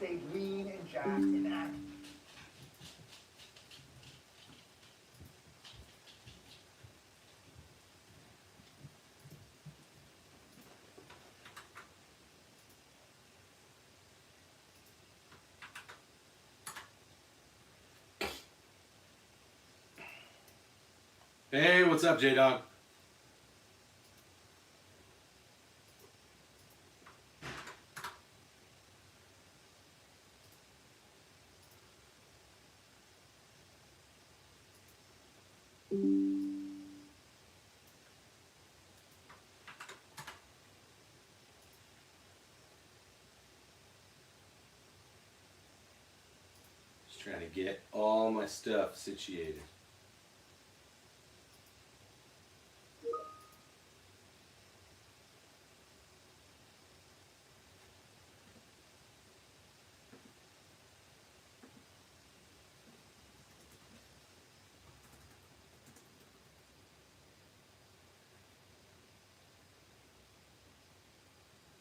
stayed lean and jacked and active. Hey, what's up, J-Dog? Just trying to get all my stuff situated.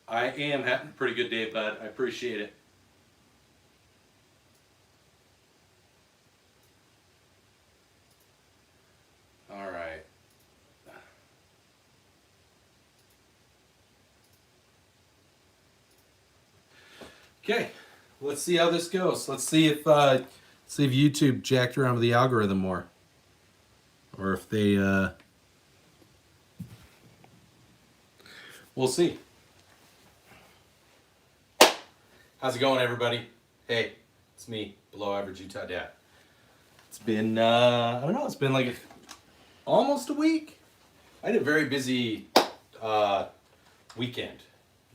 I am having a pretty good day, bud. I appreciate it. All right. Okay, let's see how this goes. Let's see if YouTube jacked around with the algorithm more, or if they. We'll see. How's it going, everybody? Hey, it's me, Below Average Utah Dad. It's been, I don't know, it's been like almost a week. I had a very busy weekend.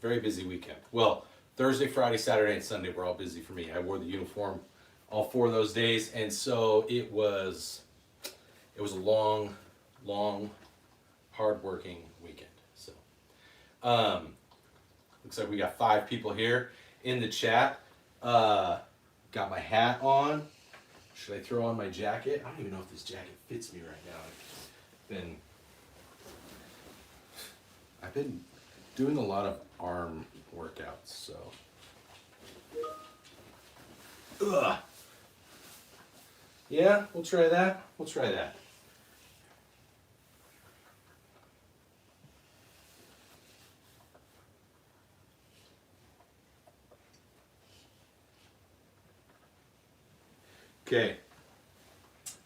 Very busy weekend. Well, Thursday, Friday, Saturday, and Sunday were all busy for me. I wore the uniform all 4 of those days, and so it was a long, hard-working weekend. So, looks like we got 5 people here in the chat. Got my hat on. Should I throw on my jacket? I don't even know if this jacket fits me right now. I've been doing a lot of arm workouts, so. Ugh. Yeah, we'll try that. We'll try that. Okay.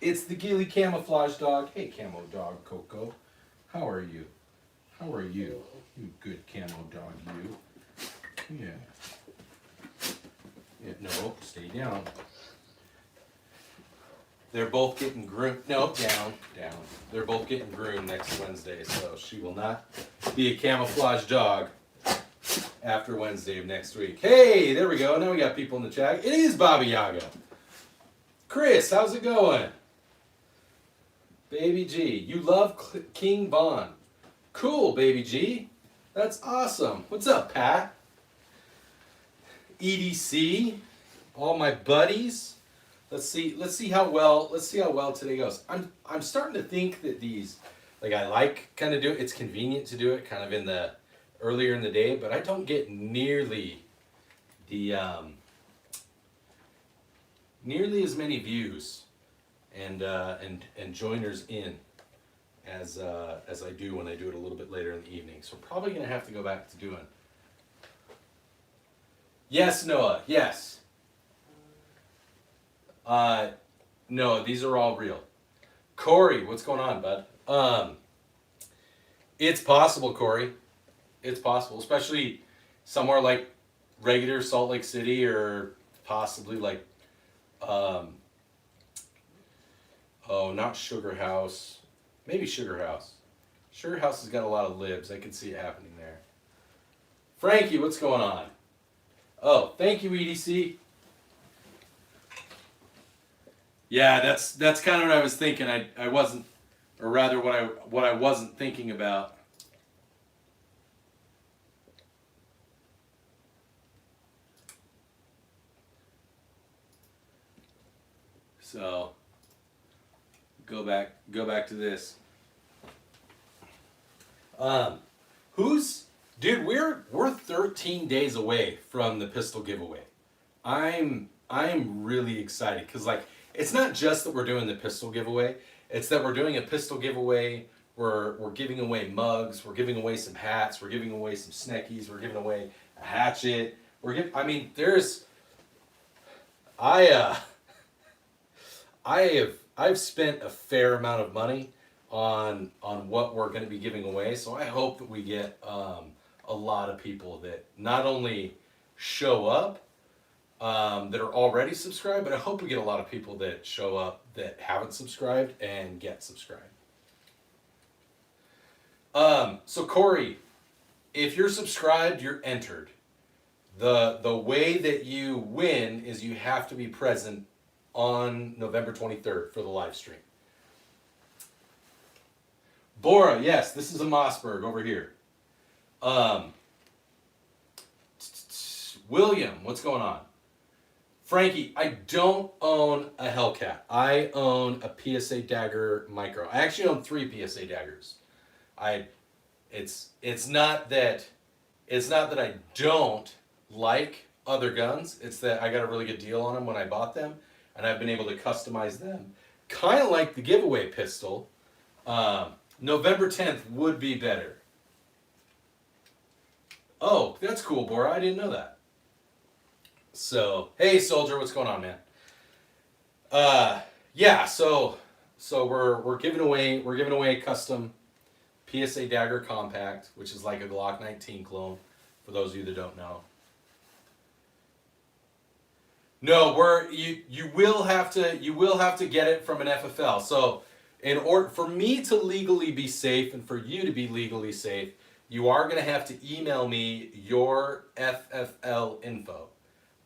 It's the Ghillie Camouflage Dog. Hey, Camo Dog Coco. How are you? How are you? You good camo dog, you. Yeah. No, stay down. They're both getting groomed. No, down. They're both getting groomed next Wednesday, so she will not be a camouflage dog after Wednesday of next week. Hey, there we go. Now we got people in the chat. It is Baba Yaga. Chris, how's it going? Baby G, you love King Von. Cool, Baby G. That's awesome. What's up, Pat? EDC, all my buddies. Let's see how well today goes. I'm starting to think that these, like, I like kind of do it. It's convenient to do it kind of in the earlier in the day, but I don't get nearly the nearly as many views and joiners in as I do when I do it a little bit later in the evening. So probably gonna have to go back to doing. Yes, Noah. Yes. No, these are all real. Corey, what's going on, bud? It's possible, Corey. It's possible, especially somewhere like regular Salt Lake City or possibly like, not Sugar House. Maybe Sugar House. Sugar House has got a lot of libs. I can see it happening there. Frankie, what's going on? Oh, thank you, EDC. Yeah, that's kind of what I was thinking. I wasn't, or rather what I wasn't thinking about. So go back to this. Dude, we're 13 days away from the pistol giveaway. I'm really excited because like it's not just that we're doing the pistol giveaway. It's that we're doing a pistol giveaway. We're giving away mugs. We're giving away some hats. We're giving away some sneckies. We're giving away a hatchet. I mean, I've spent a fair amount of money on what we're going to be giving away. So I hope that we get a lot of people that not only show up that are already subscribed, but I hope we get a lot of people that show up that haven't subscribed and get subscribed. So Corey, if you're subscribed, you're entered. The way that you win is you have to be present on November 23rd for the live stream. Bora, yes, this is a Mossberg over here. William, what's going on? Frankie, I don't own a Hellcat. I own a PSA Dagger Micro. I actually own 3 PSA Daggers. It's not that I don't like other guns. It's that I got a really good deal on them when I bought them, and I've been able to customize them. Kind of like the giveaway pistol. November 10th would be better. Oh, that's cool, Bora. I didn't know that. So, hey, Soldier, what's going on, man? Yeah. So we're giving away a custom PSA Dagger Compact, which is like a Glock 19 clone. For those of you that don't know. No, you will have to get it from an FFL. So, in order for me to legally be safe and for you to be legally safe, you are going to have to email me your FFL info.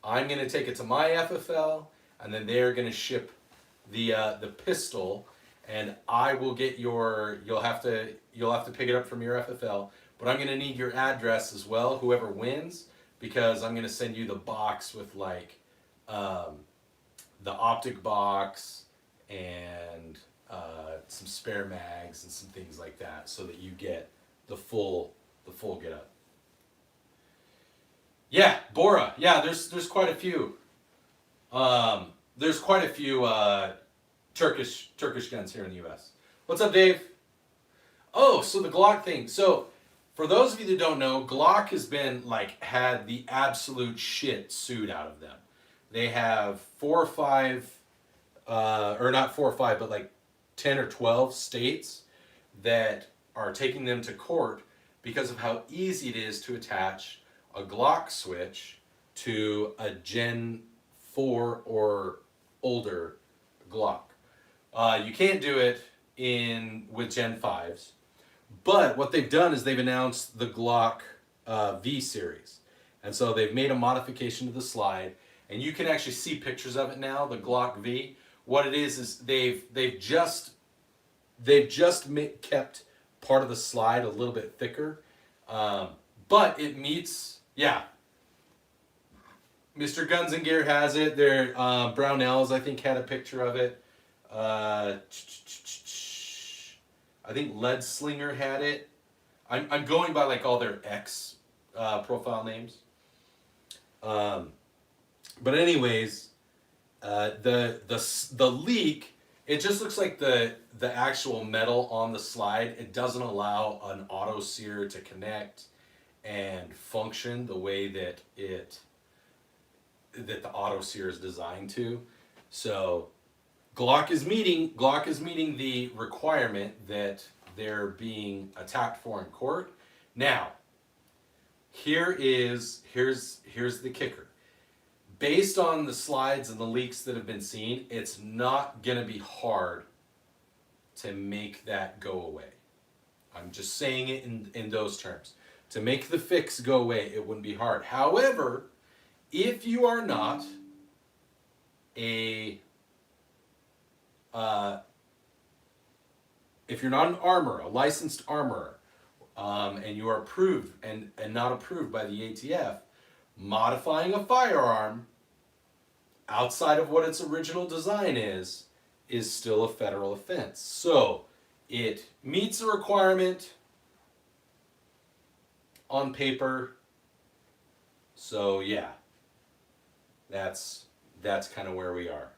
I'm going to take it to my FFL, and then they're going to ship the pistol, and I will get you'll have to pick it up from your FFL, but I'm going to need your address as well, whoever wins, because I'm going to send you the box with like the optic box and some spare mags and some things like that, so that you get the full get up. Yeah, Bora. Yeah, there's quite a few. There's quite a few Turkish guns here in the U.S. What's up, Dave? Oh, so the Glock thing. So, for those of you that don't know, Glock has been had the absolute shit sued out of them. They have 4 or 5, or not 4 or 5, but like 10 or 12 states that are taking them to court because of how easy it is to attach a Glock switch to a Gen 4 or older Glock. You can't do it with Gen 5s, but what they've done is they've announced the Glock V series, and so they've made a modification to the slide, and you can actually see pictures of it now. The Glock V. What it is they've just kept part of the slide a little bit thicker, but it meets. Yeah. MrGunsnGear has it. There, Brownells, I think, had a picture of it. I think Lead Slinger had it. I'm going by like all their X profile names. But anyways, the leak, it just looks like the actual metal on the slide. It doesn't allow an auto sear to connect and function the way that the auto sear is designed to. So Glock is meeting the requirement that they're being attacked for in court. Now, here's the kicker. Based on the slides and the leaks that have been seen, it's not gonna be hard to make that go away. I'm just saying it in those terms. To make the fix go away, it wouldn't be hard. However, if you are not if you're not an armorer, a licensed armorer, and you are approved and not approved by the ATF, modifying a firearm outside of what its original design is still a federal offense. So it meets a requirement on paper. So yeah. That's kind of where we are.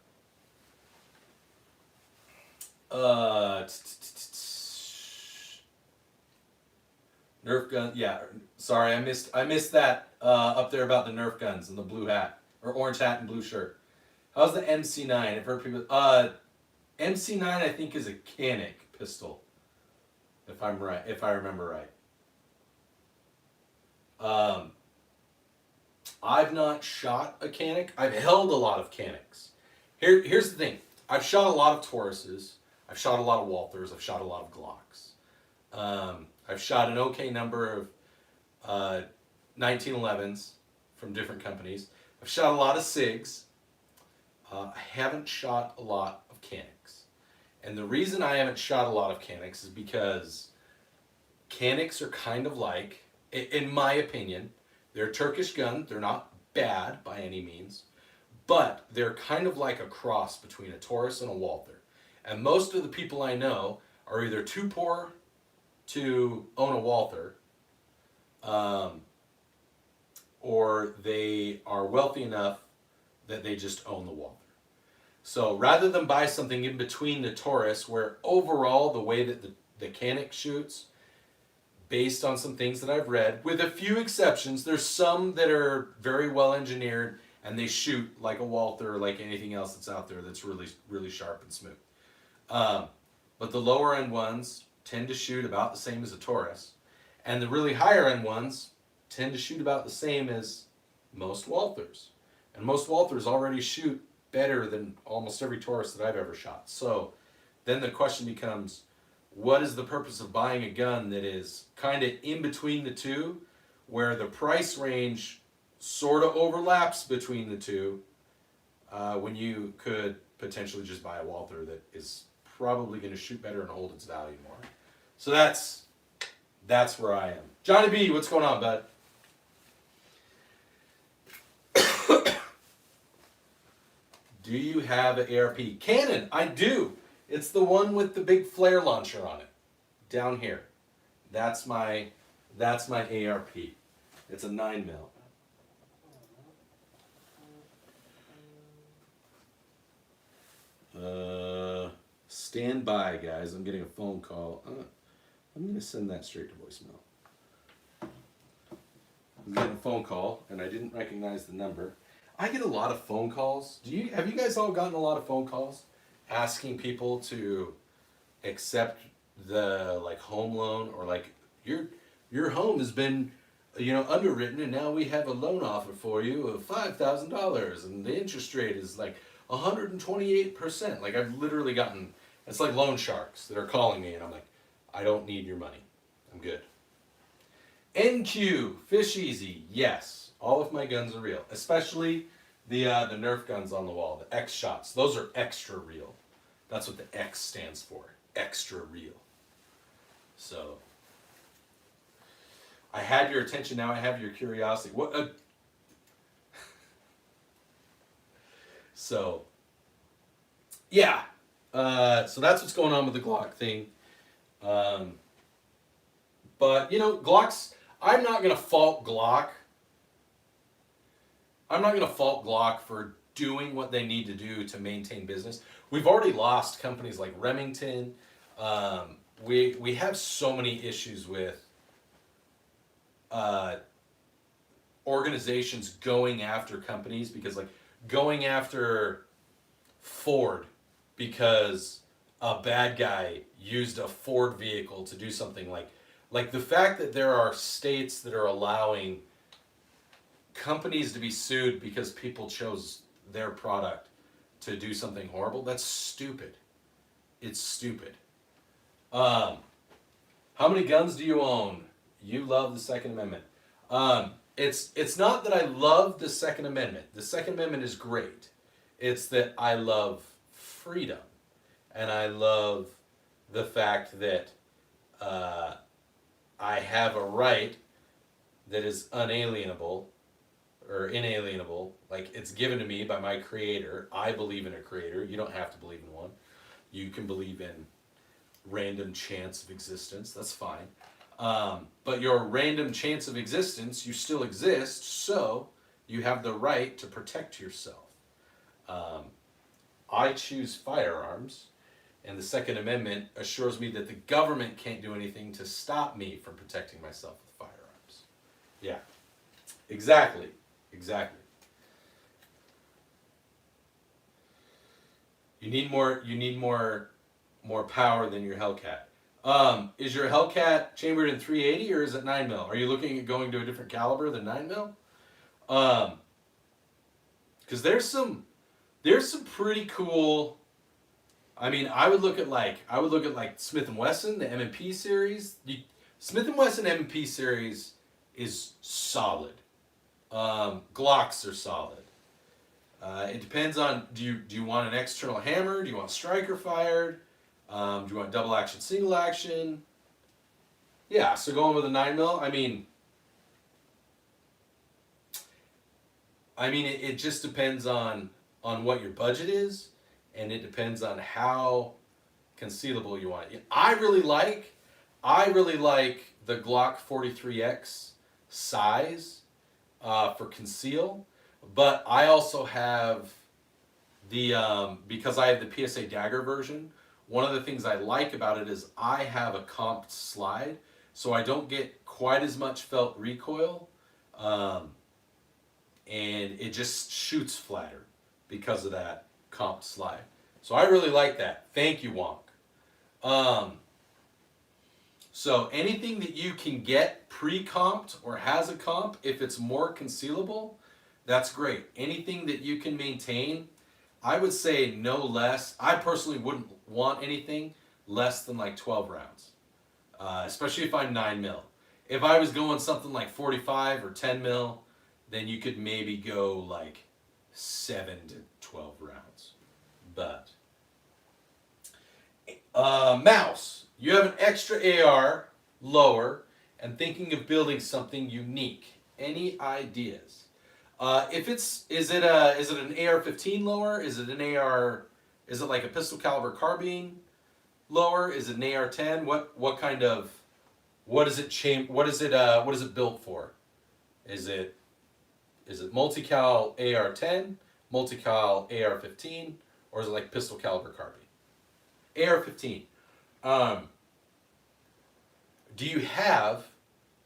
Nerf gun. Yeah, sorry, I missed that up there about the Nerf guns and the blue hat or orange hat and blue shirt. How's the MC9? I've heard people. MC9 I think is a Canic pistol, if I'm right, if I remember right. I've not shot a Canic. I've held a lot of Canics. Here's the thing. I've shot a lot of Tauruses. I've shot a lot of Walthers. I've shot a lot of Glocks. I've shot an okay number of 1911s from different companies. I've shot a lot of SIGs. I haven't shot a lot of Canics. And the reason I haven't shot a lot of Canics is because Canics are kind of like, in my opinion, they're a Turkish gun. They're not bad by any means, but they're kind of like a cross between a Taurus and a Walther. And most of the people I know are either too poor to own a Walther, or they are wealthy enough that they just own the Walther. So rather than buy something in between the Taurus, where overall the way that the Canic shoots, based on some things that I've read, with a few exceptions, there's some that are very well engineered and they shoot like a Walther or like anything else that's out there that's really, really sharp and smooth. But the lower end ones tend to shoot about the same as a Taurus, and the really higher end ones tend to shoot about the same as most Walthers. And most Walthers already shoot better than almost every Taurus that I've ever shot. So then the question becomes, what is the purpose of buying a gun that is kind of in between the two, where the price range sort of overlaps between the two, when you could potentially just buy a Walther that is probably going to shoot better and hold its value more. So that's where I am. Johnny B, what's going on, bud? Do you have an ARP? Canon, I do. It's the one with the big flare launcher on it, down here. That's my ARP. It's a 9mm. Stand by, guys. I'm getting a phone call. I'm going to send that straight to voicemail. I'm getting a phone call, and I didn't recognize the number. I get a lot of phone calls. Have you guys all gotten a lot of phone calls asking people to accept the home loan, or your home has been underwritten and now we have a loan offer for you of $5,000 and the interest rate is 128%. I've literally gotten, it's like loan sharks that are calling me and I'm like, I don't need your money. I'm good. NQ, Fish Easy, yes. All of my guns are real, especially the Nerf guns on the wall, the X shots. Those are extra real. That's what the X stands for, extra real. So, I had your attention, now I have your curiosity. What? So, yeah. So that's what's going on with the Glock thing. But, Glocks, I'm not going to fault Glock. I'm not going to fault Glock for doing what they need to do to maintain business. We've already lost companies like Remington. We have so many issues with organizations going after companies, because going after Ford because a bad guy used a Ford vehicle to do something, like the fact that there are states that are allowing companies to be sued because people chose their product to do something horrible. That's stupid. It's stupid. How many guns do you own? You love the Second Amendment. It's not that I love the Second Amendment. The Second Amendment is great. It's that I love freedom. And I love the fact that I have a right that is unalienable or inalienable. It's given to me by my creator. I believe in a creator. You don't have to believe in one. You can believe in random chance of existence. That's fine. But your random chance of existence, you still exist, so you have the right to protect yourself. I choose firearms, and the Second Amendment assures me that the government can't do anything to stop me from protecting myself with firearms. Yeah, exactly. You need more power than your Hellcat. Is your Hellcat chambered in 380 or is it 9mm? Are you looking at going to a different caliber than 9mm? Because there's some pretty cool. I mean, I would look at like Smith & Wesson, the M&P series. Smith & Wesson M&P series is solid. Glocks are solid. It depends on, do you want an external hammer? Do you want striker fired? Do you want double action, single action? Yeah, so going with a 9mm, it just depends on what your budget is, and it depends on how concealable you want it. I really like the Glock 43X size for conceal. But I also have because I have the PSA Dagger version, one of the things I like about it is I have a comped slide, so I don't get quite as much felt recoil, and it just shoots flatter because of that comped slide. So I really like that. Thank you, Wonk. So anything that you can get pre-comped or has a comp, if it's more concealable, that's great. Anything that you can maintain, I would say no less. I personally wouldn't want anything less than like 12 rounds, especially if I'm 9mm. If I was going something like 45 or 10mm, then you could maybe go like 7 to 12 rounds. But Mouse, you have an extra AR lower and thinking of building something unique. Any ideas? Is it an AR-15 lower? Is it like a pistol caliber carbine lower? Is it an AR-10? What is it built for? Is it multi-cal AR-10, multi-cal AR-15, or is it like pistol caliber carbine? AR-15. Do you have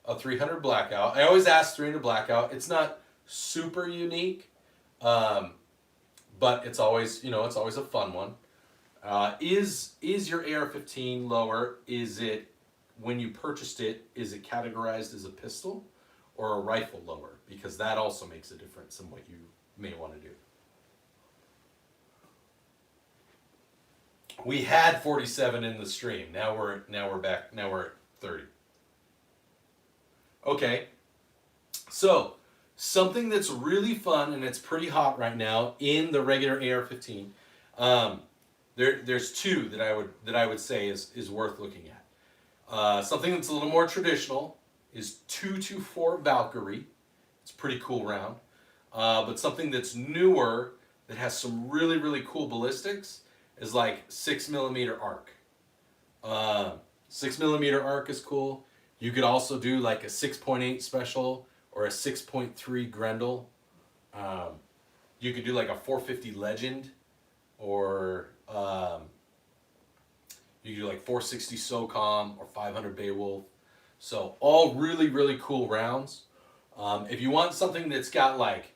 a 300 blackout? I always ask 300 blackout. It's not super unique, but it's always a fun one. Is your AR-15 lower? Is it, when you purchased it, is it categorized as a pistol or a rifle lower? Because that also makes a difference in what you may want to do. We had 47 in the stream. Now we're back. Now we're at 30. Okay, so something that's really fun and it's pretty hot right now in the regular AR-15. There's two that I would say is worth looking at. Something that's a little more traditional is 224 Valkyrie. It's a pretty cool round. But something that's newer that has some really, really cool ballistics is like 6mm arc. 6mm arc is cool. You could also do like a 6.8 special or a 6.3 Grendel. You could do like a 450 Legend, or you could do like 460 SOCOM or 500 Beowulf. So all really, really cool rounds. If you want something that's got like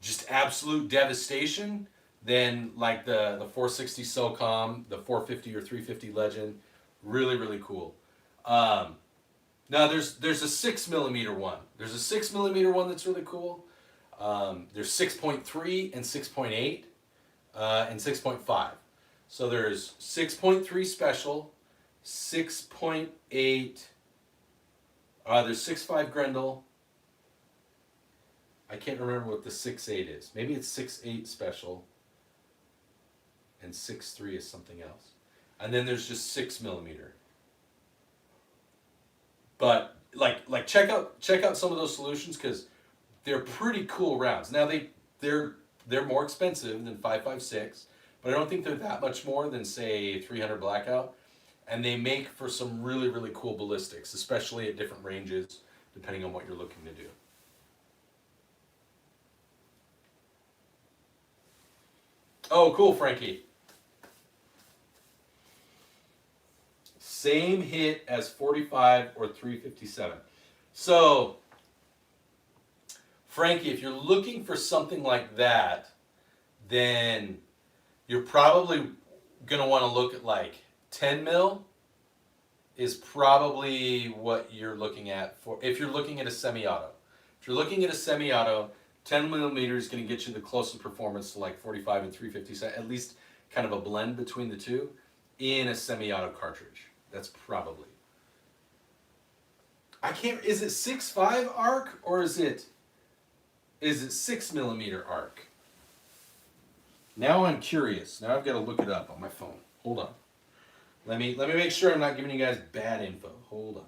just absolute devastation, then like the 460 SOCOM, the 450 or 350 Legend, really, really cool. Now there's a 6mm one. There's a 6mm one that's really cool. There's 6.3 and 6.8 and 6.5. So there's 6.3 special, 6.8. There's 6.5 Grendel. I can't remember what the 6.8 is. Maybe it's 6.8 special, and 6.3 is something else. And then there's just 6mm. But like check out some of those solutions because they're pretty cool rounds. Now they're more expensive than 5.56, but I don't think they're that much more than say 300 blackout, and they make for some really, really cool ballistics, especially at different ranges depending on what you're looking to do. Oh, cool, Frankie. Same hit as 45 or 357. So, Frankie, if you're looking for something like that, then you're probably going to want to look at like 10 mil is probably what you're looking at for if you're looking at a semi-auto. If you're looking at a semi-auto, 10 millimeter is going to get you the closest performance to like 45 and 357, at least kind of a blend between the two in a semi-auto cartridge. That's probably. I can't, is it 6.5 arc or is it 6 millimeter arc? Now I'm curious. Now I've got to look it up on my phone. Hold on. Let me make sure I'm not giving you guys bad info. Hold on.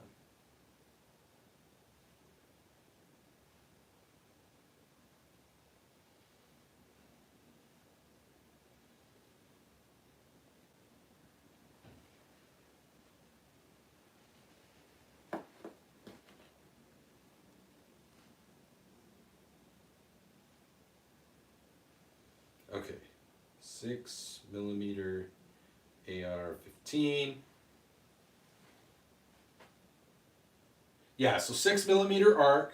Okay, 6 millimeter AR-15. Yeah, so 6 millimeter arc,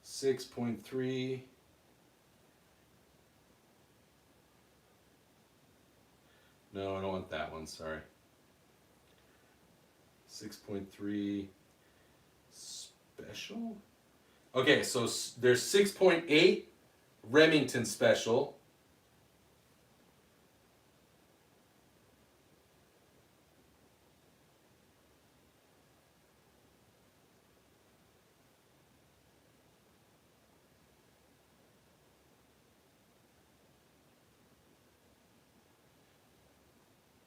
6.3. No, I don't want that one, sorry. 6.3 special? Okay, so there's 6.8 Remington special.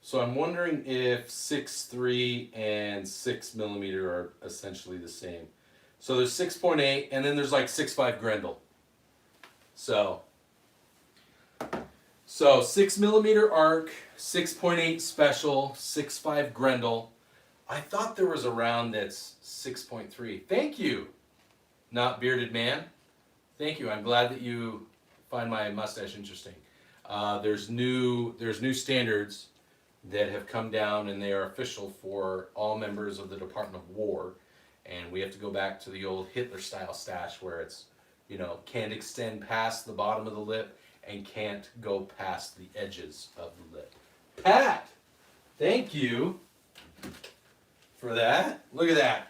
So I'm wondering if 6.3 and 6 millimeter are essentially the same. So there's 6.8 and then there's like 6.5 Grendel. So 6 millimeter arc, 6.8 special, 6.5 Grendel. I thought there was a round that's 6.3. Thank you, Not Bearded Man. Thank you. I'm glad that you find my mustache interesting. There's new standards that have come down and they are official for all members of the Department of War. And we have to go back to the old Hitler style stash where it's, you know, can't extend past the bottom of the lip and can't go past the edges of the lip. Pat, thank you for that. Look at that.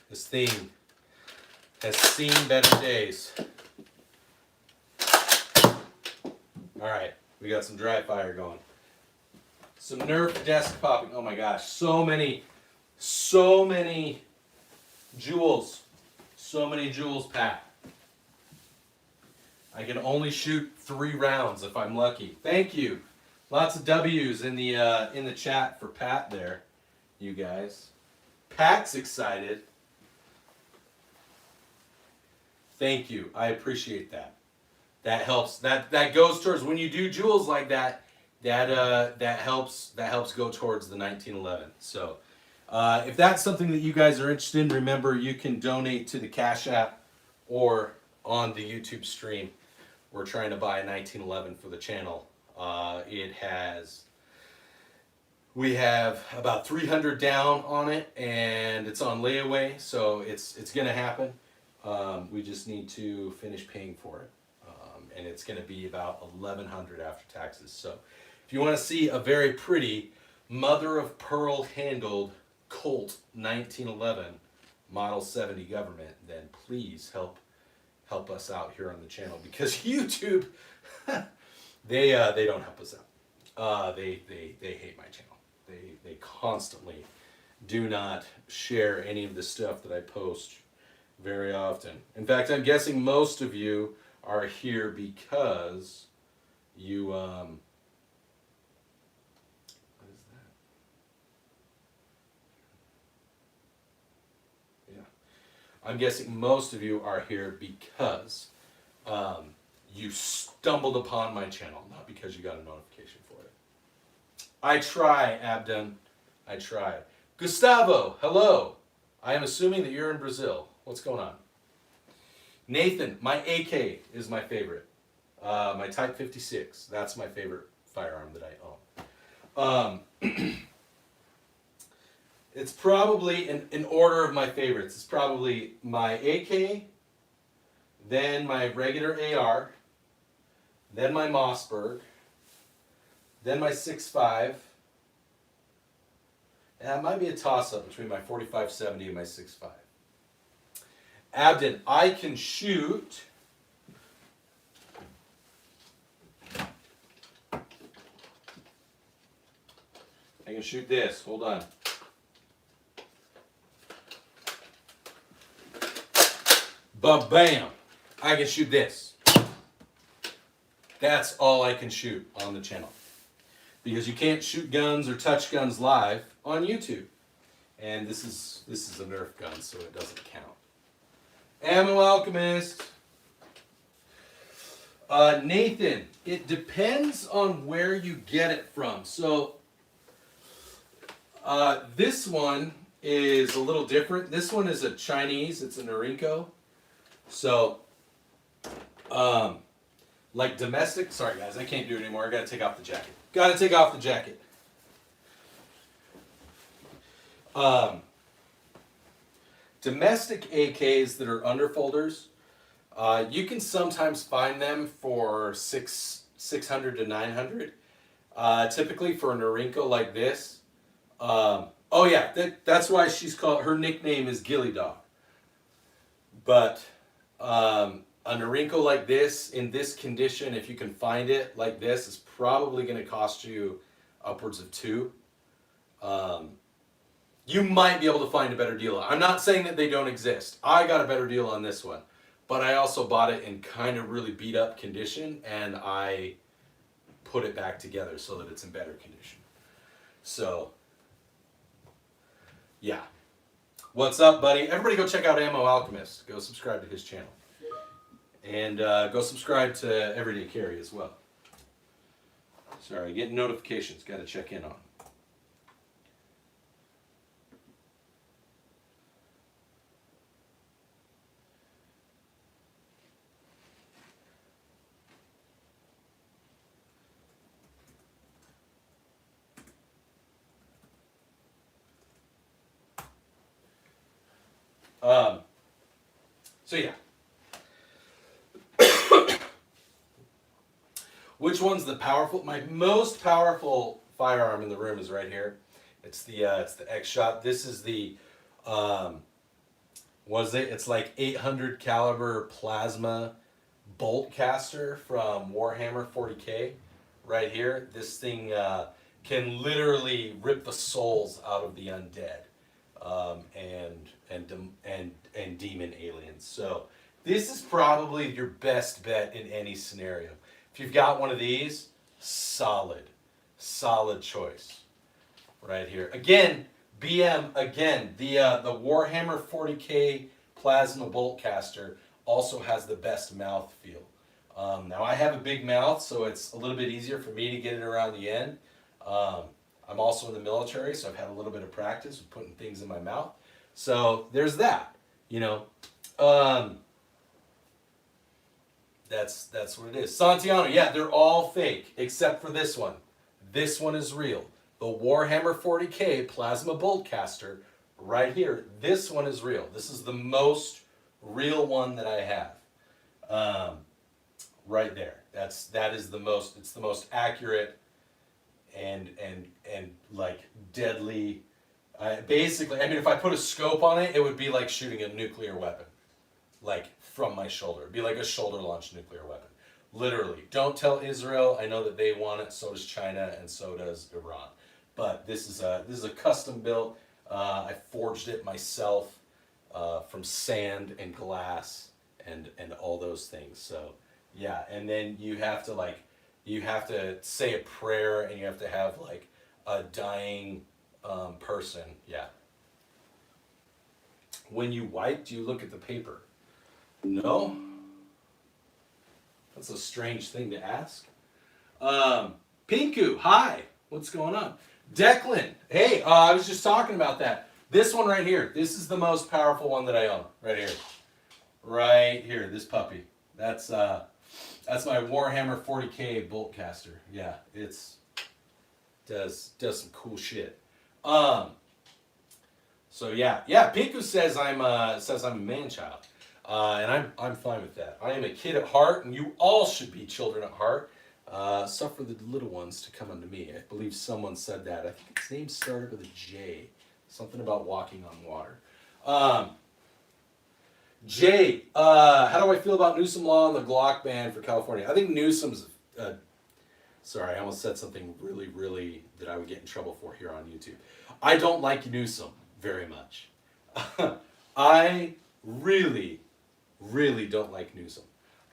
This thing has seen better days. All right, we got some dry fire going. Some Nerf desk popping. Oh my gosh, so many jewels. So many jewels, Pat. I can only shoot 3 rounds if I'm lucky. Thank you. Lots of W's in the chat for Pat there, you guys. Pat's excited. Thank you. I appreciate that. That helps. That goes towards when you do jewels like that. That helps go towards the 1911. So if that's something that you guys are interested in, remember you can donate to the Cash App or on the YouTube stream. We're trying to buy a 1911 for the channel. We have about 300 down on it, and it's on layaway, so it's gonna happen. We just need to finish paying for it, and it's gonna be about $1,100 after taxes. So if you want to see a very pretty mother of pearl handled Colt 1911 Model 70 government, then please help us out here on the channel, because YouTube they don't help us out. They hate my channel. They constantly do not share any of the stuff that I post very often. In fact, I'm guessing most of you are here because you I'm guessing most of you are here because you stumbled upon my channel, not because you got a notification for it. I try, Abdon. I try. Gustavo, hello. I am assuming that you're in Brazil. What's going on? Nathan, my AK is my favorite. My Type 56. That's my favorite firearm that I own. It's probably, in order of my favorites, it's probably my AK, then my regular AR, then my Mossberg, then my 6.5. And it might be a toss-up between my 45-70 and my 6.5. Abden, I can shoot. I can shoot this. Hold on. Ba-bam! I can shoot this. That's all I can shoot on the channel. Because you can't shoot guns or touch guns live on YouTube. And this is a Nerf gun, so it doesn't count. Ammo Alchemist. Nathan, it depends on where you get it from. So, this one is a little different. This one is a Chinese. It's a Norinco. So, like domestic. Sorry guys, I can't do it anymore. I gotta take off the jacket. Gotta take off the jacket. Domestic AKs that are underfolders, you can sometimes find them for $600 to $900. Typically for a Norinco like this. Oh yeah, that's why she's called. Her nickname is Gilly Dog. But a Norinco like this in this condition, if you can find it like this, is probably going to cost you upwards of $2. You might be able to find a better deal. I'm not saying that they don't exist. I got a better deal on this one. But I also bought it in kind of really beat up condition, and I put it back together so that it's in better condition. So, yeah. What's up, buddy? Everybody go check out Ammo Alchemist. Go subscribe to his channel. And go subscribe to Everyday Carry as well. Sorry, getting notifications. Got to check in on. So yeah. Which one's the powerful? My most powerful firearm in the room is right here. It's the X-Shot. This is the it's like 800 caliber plasma bolt caster from Warhammer 40K. Right here, this thing can literally rip the souls out of the undead and demon aliens. So this is probably your best bet in any scenario. If you've got one of these, solid choice right here. Again, BM, the Warhammer 40K plasma bolt caster also has the best mouth feel. Now I have a big mouth, so it's a little bit easier for me to get it around the end. I'm also in the military, so I've had a little bit of practice with putting things in my mouth. So there's that, you know. That's what it is. Santiano, yeah, they're all fake except for this one. This one is real. The Warhammer 40K plasma bolt caster right here. This one is real. This is the most real one that I have. Right there. That is the most. It's the most accurate and like deadly. Basically, I mean, if I put a scope on it, it would be like shooting a nuclear weapon, like from my shoulder. It'd be like a shoulder-launched nuclear weapon. Literally. Don't tell Israel. I know that they want it. So does China, and so does Iran. But this is a custom built. I forged it myself from sand and glass and all those things. So yeah, and then you have to say a prayer, and you have to have like a dying person. Yeah. When you wipe, do you look at the paper? No. That's a strange thing to ask. Pinku, hi. What's going on? Declan, hey, I was just talking about that. This one right here. This is the most powerful one that I own. Right here. Right here, this puppy. That's my Warhammer 40K bolt caster. Yeah, it's does some cool shit. So yeah, Piku says I'm a man child, and I'm fine with that. I am a kid at heart, and you all should be children at heart. Suffer the little ones to come unto me. I believe someone said that. I think its name started with a J. Something about walking on water. Jay, how do I feel about Newsom law and the Glock ban for California? I think Newsom's... sorry, I almost said something really that I would get in trouble for here on YouTube. I don't like Newsom very much. I really don't like Newsom.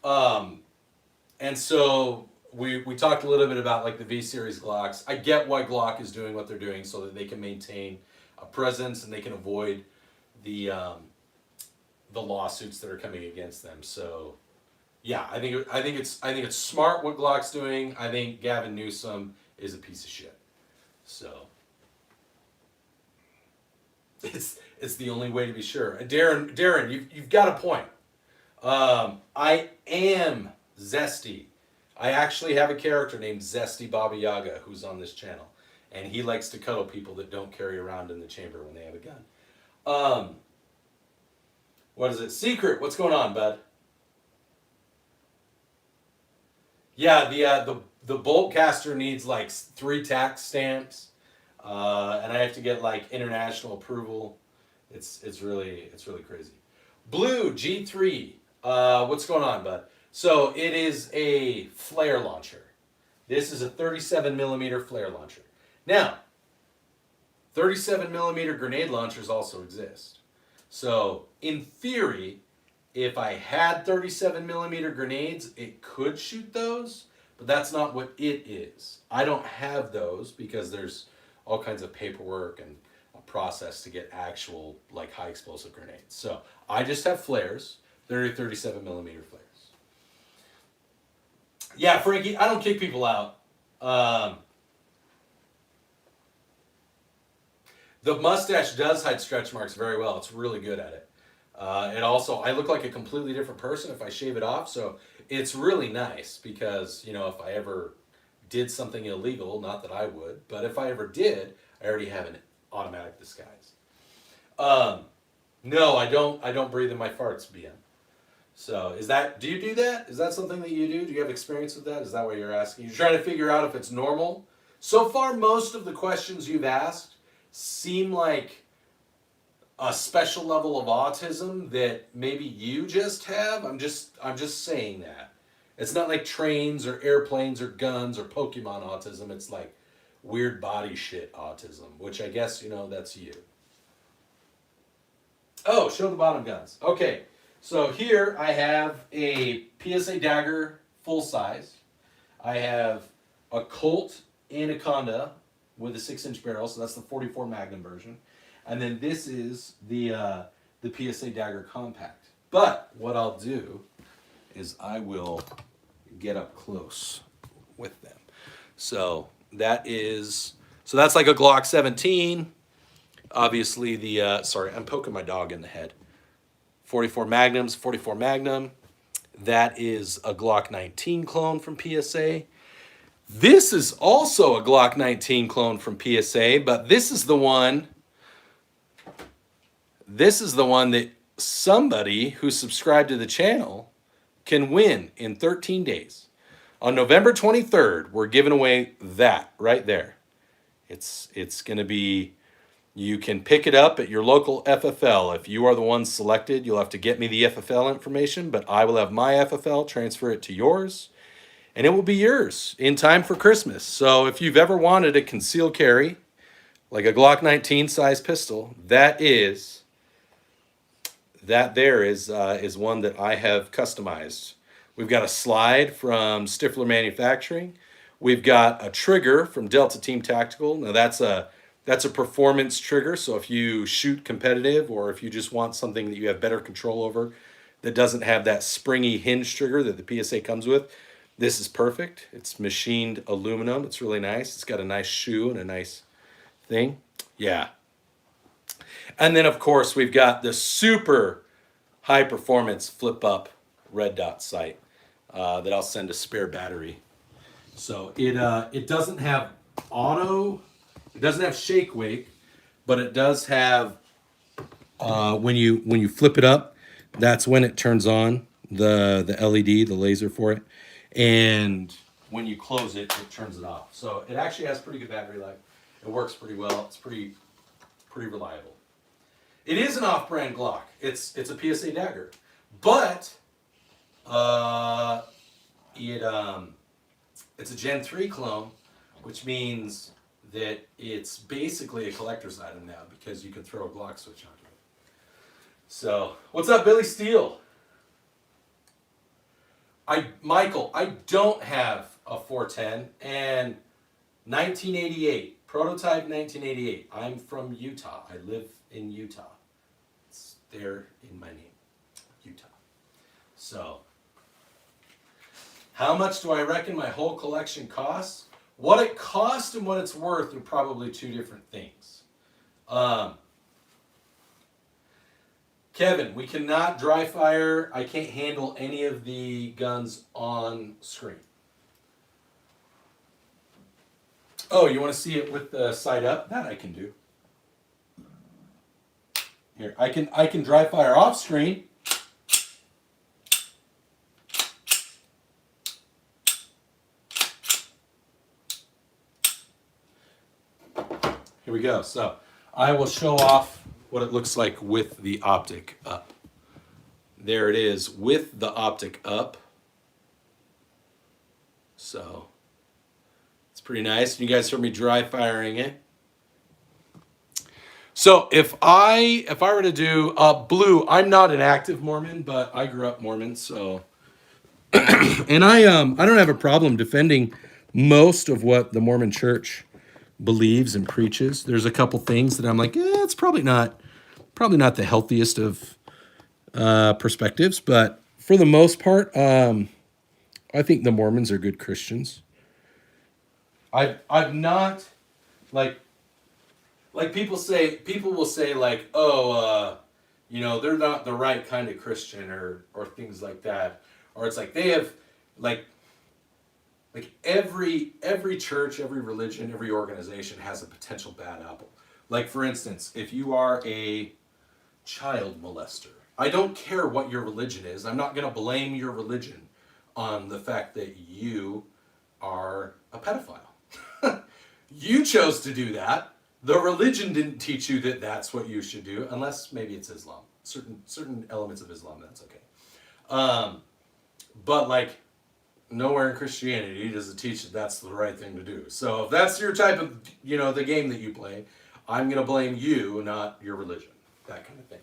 And so... We talked a little bit about like the V-Series Glocks. I get why Glock is doing what they're doing so that they can maintain a presence and they can avoid the lawsuits that are coming against them. So, yeah, I think it's smart what Glock's doing. I think Gavin Newsom is a piece of shit. So, it's the only way to be sure. Darren, you've got a point. I am zesty. I actually have a character named Zesty Baba Yaga who's on this channel. And he likes to cuddle people that don't carry around in the chamber when they have a gun. What is it? Secret, what's going on, bud? Yeah, the bolt caster needs like 3 tax stamps. And I have to get like international approval. It's really crazy. Blue G3, what's going on, bud? So it is a flare launcher. This is a 37 millimeter flare launcher. Now, 37 millimeter grenade launchers also exist. So in theory, if I had 37 millimeter grenades, it could shoot those, but that's not what it is. I don't have those because there's all kinds of paperwork and a process to get actual like high explosive grenades. So I just have flares. They're 37 millimeter flares. Yeah, Frankie, I don't kick people out. The mustache does hide stretch marks very well. It's really good at it. And also, I look like a completely different person if I shave it off. So it's really nice because, you know, if I ever did something illegal, not that I would, but if I ever did, I already have an automatic disguise. No, I don't breathe in my farts, BM. So do you do that? Is that something that you do? Do you have experience with that? Is that what you're asking? You're trying to figure out if it's normal? So far, most of the questions you've asked seem like a special level of autism that maybe you just have. I'm just saying that. It's not like trains or airplanes or guns or Pokemon autism. It's like weird body shit autism, which I guess, you know, that's you. Oh, show the bottom guns. Okay. So here I have a PSA Dagger full size. I have a Colt Anaconda with a 6-inch barrel, so that's the 44 Magnum version. And then this is the PSA Dagger Compact. But what I'll do is I will get up close with them. So that's like a Glock 17. Obviously sorry, I'm poking my dog in the head. 44 Magnums, 44 Magnum. That is a Glock 19 clone from PSA. This is also a Glock 19 clone from PSA, but this is the one that somebody who subscribed to the channel can win in 13 days. On November 23rd, we're giving away that right there. It's going to be... You can pick it up at your local FFL. If you are the one selected, you'll have to get me the FFL information, but I will have my FFL, transfer it to yours, and it will be yours in time for Christmas. So if you've ever wanted a concealed carry, like a Glock 19 size pistol, that there is one that I have customized. We've got a slide from Stifler Manufacturing. We've got a trigger from Delta Team Tactical. Now that's a performance trigger, so if you shoot competitive or if you just want something that you have better control over that doesn't have that springy hinge trigger that the PSA comes with, this is perfect. It's machined aluminum. It's really nice. It's got a nice shoe and a nice thing. Yeah. And then, of course, we've got the super high-performance flip-up red dot sight that I'll send a spare battery. So it doesn't have auto, it doesn't have shake wake, but it does have when you flip it up, that's when it turns on the LED, the laser for it, and when you close it, it turns it off. So it actually has pretty good battery life. It works pretty well. It's pretty reliable. It is an off-brand Glock. It's a PSA dagger, but it's a Gen 3 clone, which means that it's basically a collector's item now because you can throw a Glock switch onto it. So, what's up, Billy Steele? Michael, I don't have a 410 and 1988, prototype 1988. I'm from Utah. I live in Utah. It's there in my name, Utah. So, how much do I reckon my whole collection costs? What it cost and what it's worth are probably two different things. Kevin, we cannot dry fire. I can't handle any of the guns on screen. Oh, you want to see it with the sight up? That I can do. Here, I can dry fire off screen. Here we go. So I will show off what it looks like with the optic up. There it is with the optic up. So it's pretty nice. You guys heard me dry firing it. So if I were to do blue, I'm not an active Mormon, but I grew up Mormon, so and I don't have a problem defending most of what the Mormon Church believes and preaches. There's a couple things that I'm like, it's probably not the healthiest of perspectives, but for the most part, I think the Mormons are good Christians. I've not like people will say like, oh, they're not the right kind of Christian or things like that, or it's like they have like every church, every religion, every organization has a potential bad apple. Like, for instance, if you are a child molester, I don't care what your religion is. I'm not going to blame your religion on the fact that you are a pedophile. You chose to do that. The religion didn't teach you that that's what you should do, unless maybe it's Islam. Certain elements of Islam, that's okay. But like, nowhere in Christianity does it teach that that's the right thing to do. So if that's your type of, the game that you play, I'm going to blame you, not your religion. That kind of thing.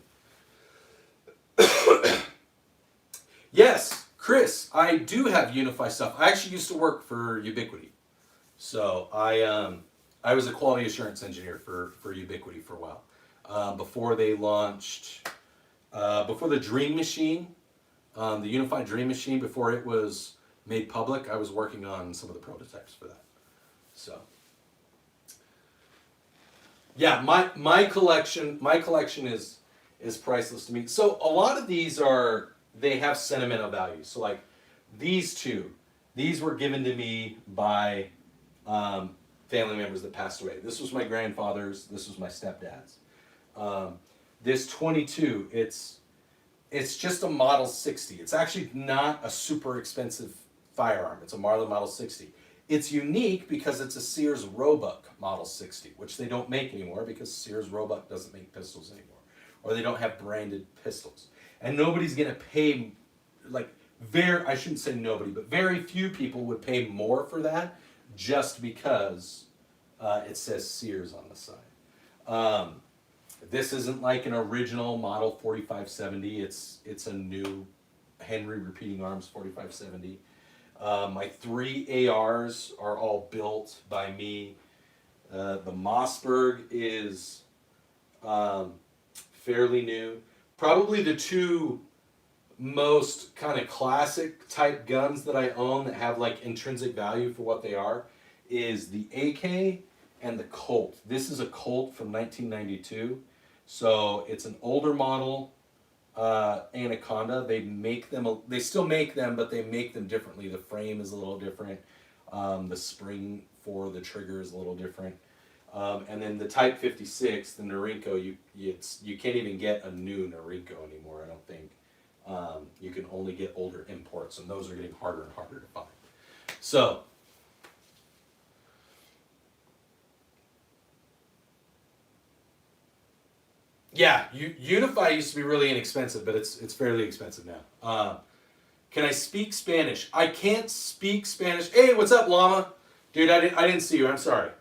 Yes, Chris, I do have Unify stuff. I actually used to work for Ubiquity. So I was a quality assurance engineer for Ubiquity for a while. Before they launched, before the Dream Machine, the Unified Dream Machine, before it was made public, I was working on some of the prototypes for that. So, yeah, my collection is priceless to me. So a lot of these they have sentimental value. So like these were given to me by family members that passed away. This was my grandfather's. This was my stepdad's. This 22, it's just a Model 60. It's actually not a super expensive firearm. It's a Marlin Model 60. It's unique because it's a Sears Roebuck Model 60, which they don't make anymore because Sears Roebuck doesn't make pistols anymore, or they don't have branded pistols. And nobody's going to pay, I shouldn't say nobody, but very few people would pay more for that just because it says Sears on the side. This isn't like an original Model 4570. It's a new Henry Repeating Arms 4570. My 3 ARs are all built by me. The Mossberg is fairly new. Probably the two most kind of classic type guns that I own that have like intrinsic value for what they are is the AK and the Colt. This is a Colt from 1992. So it's an older model Anaconda. They make them, they still make them, but they make them differently. The frame is a little different. The spring for the trigger is a little different. And then the Type 56, the Norinco, you can't even get a new Norinco anymore, I don't think. You can only get older imports, and those are getting harder and harder to find. So, yeah, Unify used to be really inexpensive, but it's fairly expensive now. Can I speak Spanish? I can't speak Spanish. Hey, what's up, Llama? Dude, I didn't see you. I'm sorry.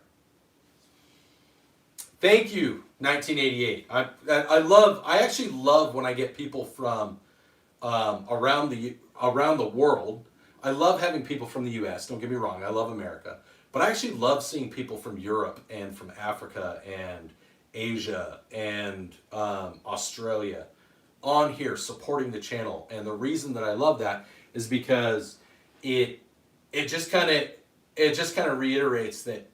Thank you, 1988. I actually love when I get people from around the world. I love having people from the U.S. Don't get me wrong. I love America, but I actually love seeing people from Europe and from Africa and Asia and Australia on here supporting the channel. And the reason that I love that is because it just kind of reiterates that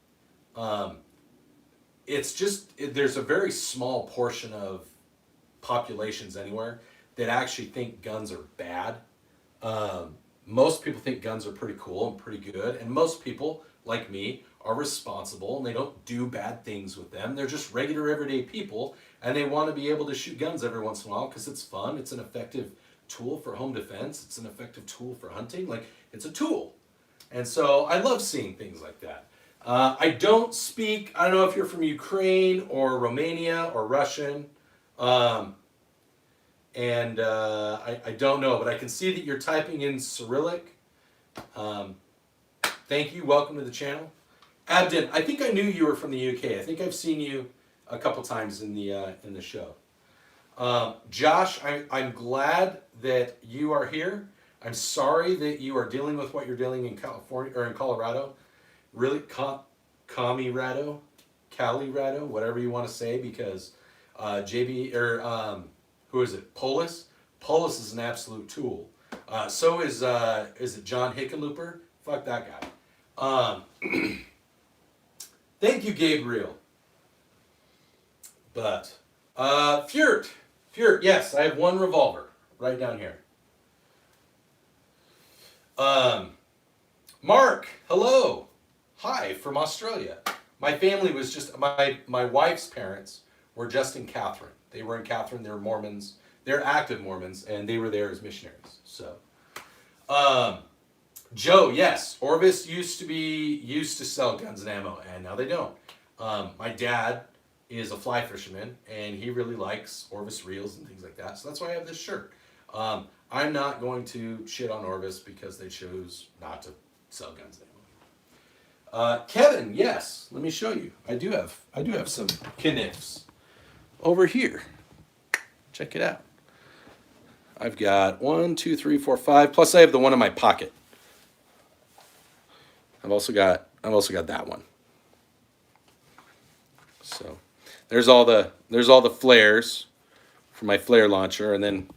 there's a very small portion of populations anywhere that actually think guns are bad. Most people think guns are pretty cool and pretty good, and most people, like me, are responsible and they don't do bad things with them. They're just regular everyday people, and they want to be able to shoot guns every once in a while because it's fun. It's an effective tool for home defense. It's an effective tool for hunting. Like, it's a tool. And so I love seeing things like that. I don't know if you're from Ukraine or Romania or Russian. I don't know, but I can see that you're typing in Cyrillic. Thank you. Welcome to the channel. Abden, I think I knew you were from the UK. I think I've seen you a couple times in the show. Josh, I'm glad that you are here. I'm sorry that you are dealing with what you're dealing in California or in Colorado. Really, Calirado, whatever you want to say, because JB or who is it? Polis is an absolute tool. So is it John Hickenlooper? Fuck that guy. Thank you, Gabriel. But Fjord, yes, I have one revolver right down here. Mark, hello. Hi, from Australia. My family was just, my wife's parents were just in Catherine. They were in Catherine, they were Mormons. They're active Mormons, and they were there as missionaries. So, Joe, yes, Orvis used to sell guns and ammo, and now they don't. My dad is a fly fisherman, and he really likes Orvis reels and things like that. So that's why I have this shirt. I'm not going to shit on Orvis because they chose not to sell guns and ammo. Kevin, yes, let me show you. I do have some Kniffs over here. Check it out. I've got 1, 2, 3, 4, 5. Plus, I have the one in my pocket. I've also got that one. So there's all the flares for my flare launcher, and then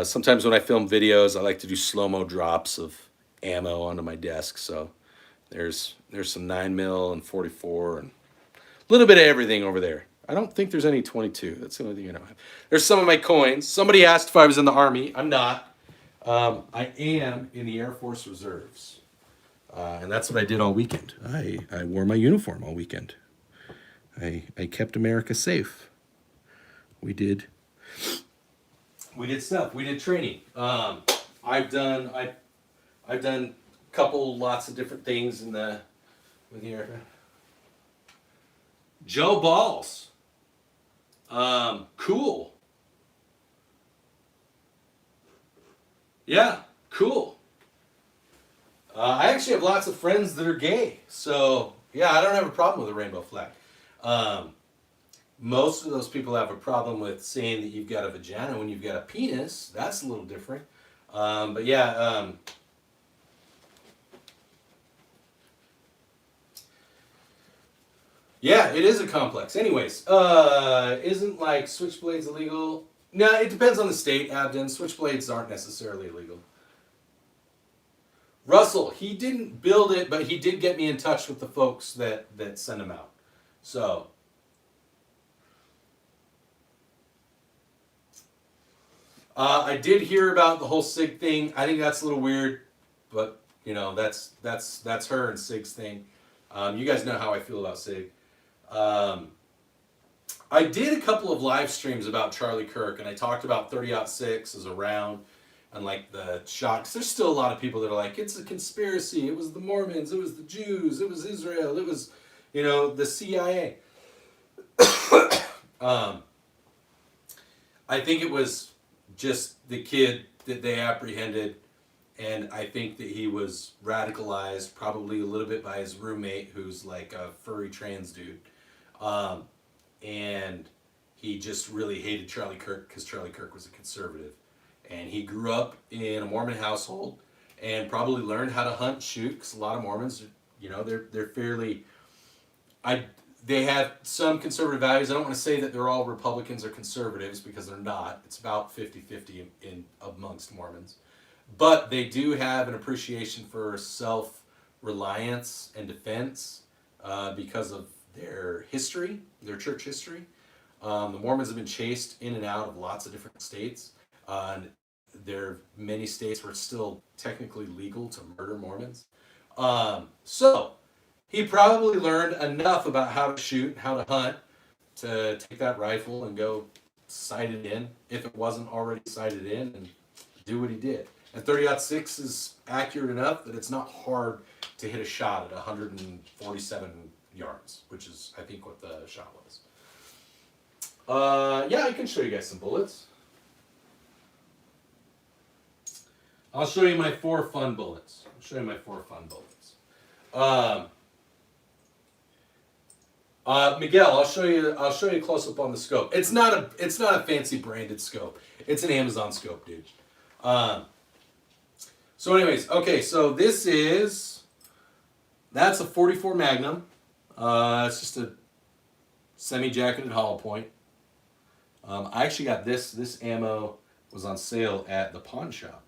sometimes when I film videos, I like to do slow-mo drops of ammo onto my desk. So there's some 9mm and 44 and a little bit of everything over there. I don't think there's any 22. That's the only thing I don't have. There's some of my coins. Somebody asked if I was in the Army. I'm not. I am in the Air Force Reserves. And that's what I did all weekend. I wore my uniform all weekend. I kept America safe. We did stuff. We did training. I've done lots of different things with the Air. Joe Balls. Cool. Yeah, cool. I actually have lots of friends that are gay, so yeah, I don't have a problem with a rainbow flag. Most of those people have a problem with saying that you've got a vagina when you've got a penis. That's a little different. But yeah, yeah, it is a complex. Anyways, isn't like switchblades illegal? No, it depends on the state, Abden. Switchblades aren't necessarily illegal. Russell, he didn't build it, but he did get me in touch with the folks that send them out. So, I did hear about the whole SIG thing. I think that's a little weird, but you know, that's her and SIG's thing. You guys know how I feel about SIG. I did a couple of live streams about Charlie Kirk, and I talked about 30-06 as a round, and like the shocks. There's still a lot of people that are like, it's a conspiracy. It was the Mormons. It was the Jews. It was Israel. It was, you know, the CIA. I think it was just the kid that they apprehended, and I think that he was radicalized probably a little bit by his roommate, who's like a furry trans dude. And he just really hated Charlie Kirk because Charlie Kirk was a conservative. And he grew up in a Mormon household and probably learned how to hunt and shoot, because a lot of Mormons, you know, they're fairly... They have some conservative values. I don't want to say that they're all Republicans or conservatives, because they're not. It's about 50-50 in amongst Mormons. But they do have an appreciation for self-reliance and defense because of their history, their church history. The Mormons have been chased in and out of lots of different states. There are many states where it's still technically legal to murder Mormons. So he probably learned enough about how to shoot, how to hunt, to take that rifle and go sight it in, if it wasn't already sighted in, and do what he did. And 30-06 is accurate enough that it's not hard to hit a shot at 147 yards, which is, I think, what the shot was. Yeah, I can show you guys some bullets. I'll show you my 4 fun bullets. Miguel, I'll show you a close up on the scope. It's not a fancy branded scope. It's an Amazon scope, dude. So anyways, okay, so that's a 44 Magnum. It's just a semi-jacketed hollow point. I actually got this ammo was on sale at the pawn shop.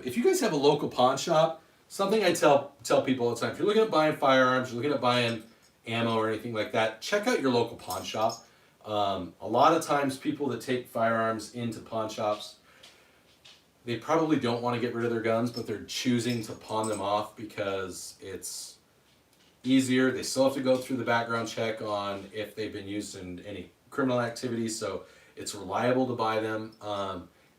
If you guys have a local pawn shop, something I tell people all the time, if you're looking at buying firearms, you're looking at buying ammo or anything like that, check out your local pawn shop. A lot of times people that take firearms into pawn shops, they probably don't want to get rid of their guns, but they're choosing to pawn them off because it's easier. They still have to go through the background check on if they've been used in any criminal activity, so it's reliable to buy them.